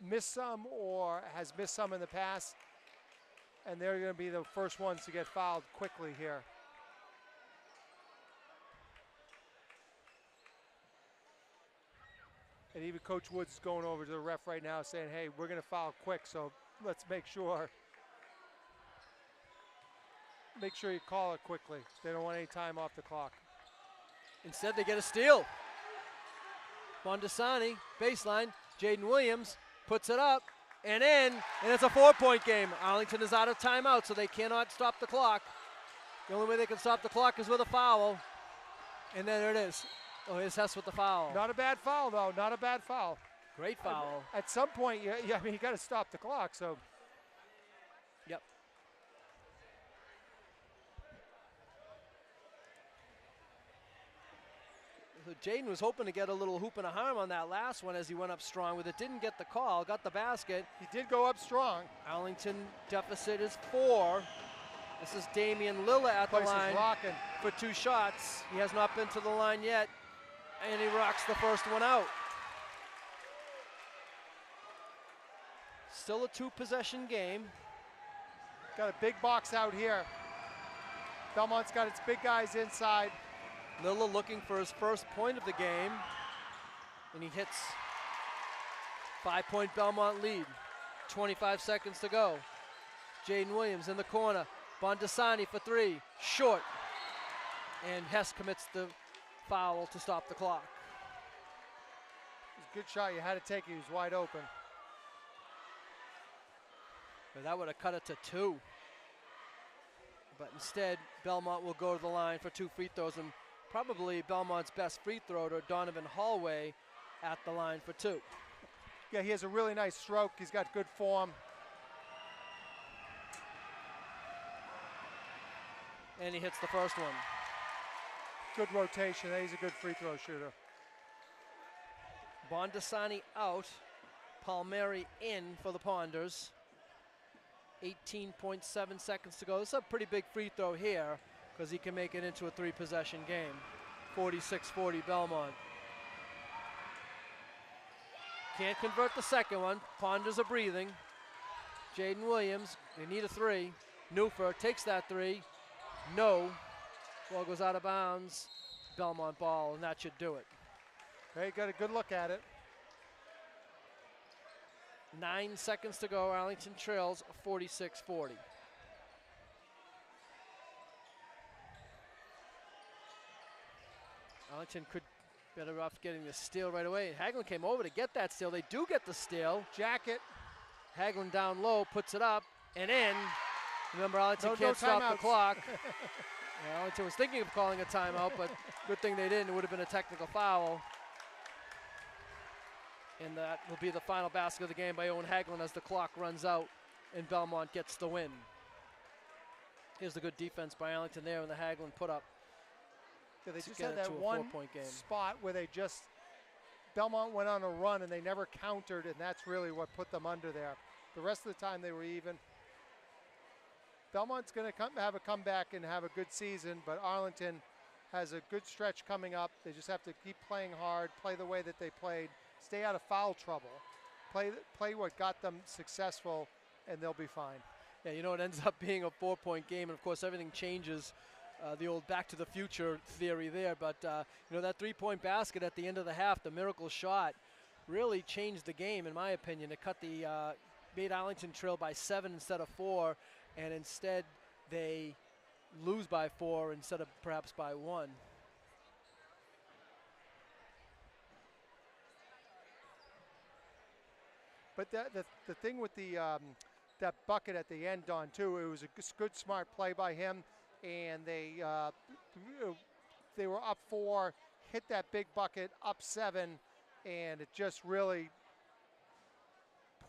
missed some or has missed some in the past. And they're going to be the first ones to get fouled quickly here. And even Coach Woods is going over to the ref right now saying, hey, we're going to foul quick, so let's make sure you call it quickly. They don't want any time off the clock. Instead, they get a steal. Bondasani, baseline. Jaden Williams puts it up and in, and it's a 4-point game. Arlington is out of timeout, so they cannot stop the clock. The only way they can stop the clock is with a foul. And then there it is. Oh, here's Hess with the foul. Not a bad foul, though. Not a bad foul. Great foul. At some point, you got to stop the clock, so. Yep. So Jaden was hoping to get a little hoop and a harm on that last one as he went up strong with it. Didn't get the call, got the basket. He did go up strong. Arlington deficit is 4. This is Damian Lilla at the line for 2 shots. He has not been to the line yet, and he rocks the first one out. Still a 2-possession game. Got a big box out here. Belmont's got its big guys inside. Lilla looking for his first point of the game, and he hits. 5-point Belmont lead. 25 seconds to go. Jaden Williams in the corner. Bondasani for 3, short. And Hess commits the foul to stop the clock. It was a good shot, you had to take it, he was wide open. But that would have cut it to 2. But instead, Belmont will go to the line for 2 free throws, and probably Belmont's best free thrower, Donovan Hallway, at the line for 2. Yeah, he has a really nice stroke. He's got good form. And he hits the first one. Good rotation. He's a good free throw shooter. Bondasani out. Palmieri in for the Ponders. 18.7 seconds to go. This is a pretty big free throw here because he can make it into a 3-possession game. 46-40 Belmont. Can't convert the second one. Ponders are breathing. Jaden Williams, they need a three. Newfer takes that three. No. Ball goes out of bounds. Belmont ball, and that should do it. They got a good look at it. 9 seconds to go. Arlington trails 46-40. Arlington could better off getting the steal right away. Hagelin came over to get that steal. They do get the steal. Jacket. Hagelin down low, puts it up and in. Remember, Arlington can't stop the timeouts. clock. Yeah, Arlington was thinking of calling a timeout, but good thing they didn't. It would have been a technical foul. And that will be the final basket of the game by Owen Hagelin as the clock runs out and Belmont gets the win. Here's the good defense by Arlington there and the Hagelin put up. Yeah, they just get had it that to a one 4-point game. spot where they just, Belmont went on a run and they never countered, and that's really what put them under there. The rest of the time they were even. Belmont's going to have a comeback and have a good season, but Arlington has a good stretch coming up. They just have to keep playing hard, play the way that they played, stay out of foul trouble, play what got them successful, and they'll be fine. Yeah, you know, it ends up being a 4-point game, and of course everything changes. The old back to the future theory there, but you know, that 3-point basket at the end of the half, the miracle shot, really changed the game in my opinion. It cut the made Arlington trail by 7 instead of 4, and instead they lose by 4 instead of perhaps by 1. But the thing with the that bucket at the end, Don, too, it was a good smart play by him. And they were up 4, hit that big bucket, up 7, and it just really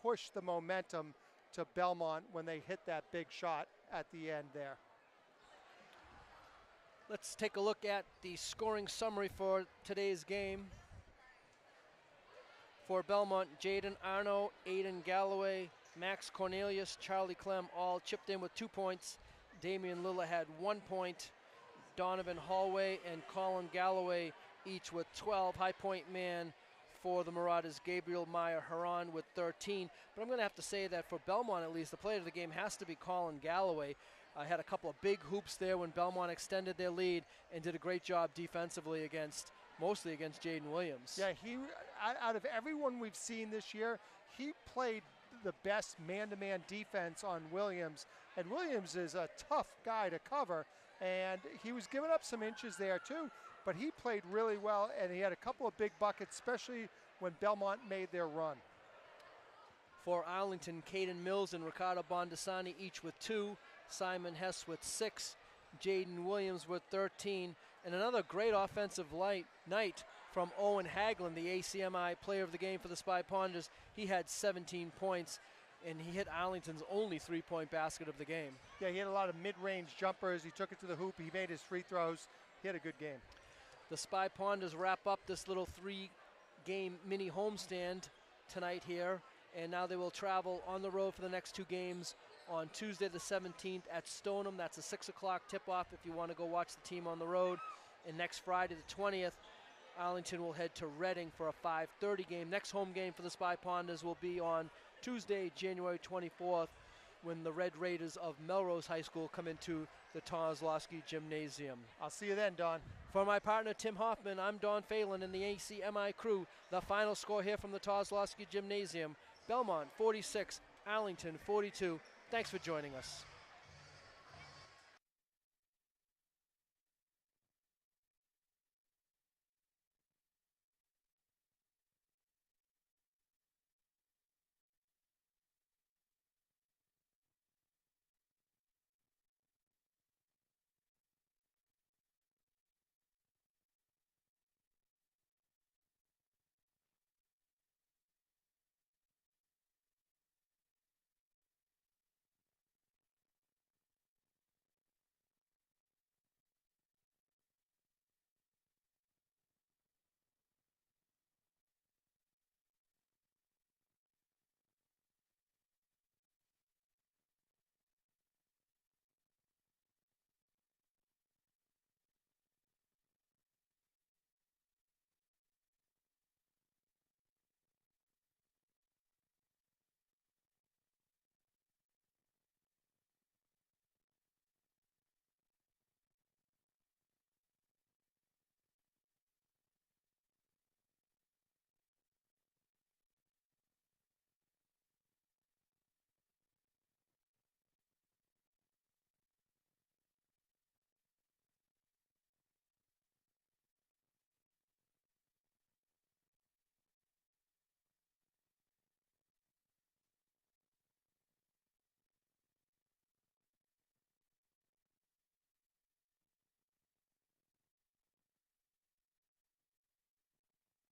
pushed the momentum to Belmont when they hit that big shot at the end there. Let's take a look at the scoring summary for today's game. For Belmont, Jaden Arno, Aiden Galloway, Max Cornelius, Charlie Clem all chipped in with 2 points. Damian Lilla had 1 point. Donovan Hallway and Colin Galloway each with 12. High point man for the Marauders, Gabriel Meyer Haran with 13. But I'm going to have to say that for Belmont at least, the player of the game has to be Colin Galloway. Had a couple of big hoops there when Belmont extended their lead and did a great job defensively mostly against Jaden Williams. Yeah, he, out of everyone we've seen this year, he played the best man-to-man defense on Williams. And Williams is a tough guy to cover, and he was giving up some inches there too, but he played really well, and he had a couple of big buckets, especially when Belmont made their run. For Arlington, Caden Mills and Ricardo Bondasani each with 2, Simon Hess with 6, Jaden Williams with 13, and another great offensive night from Owen Hagelin, the ACMi player of the game for the Spy Ponders. He had 17 points. And he hit Arlington's only 3-point basket of the game. Yeah, he had a lot of mid-range jumpers. He took it to the hoop. He made his free throws. He had a good game. The Spy Ponders wrap up this little 3-game mini homestand tonight here. And now they will travel on the road for the next 2 games on Tuesday the 17th at Stoneham. That's a 6 o'clock tip-off if you want to go watch the team on the road. And next Friday the 20th, Arlington will head to Reading for a 5:30 game. Next home game for the Spy Ponders will be on Tuesday, January 24th, when the Red Raiders of Melrose High School come into the Kozlowski Gymnasium. I'll see you then, Don. For my partner, Tim Hoffman, I'm Don Phelan and the ACMi crew. The final score here from the Kozlowski Gymnasium, Belmont 46, Arlington 42. Thanks for joining us.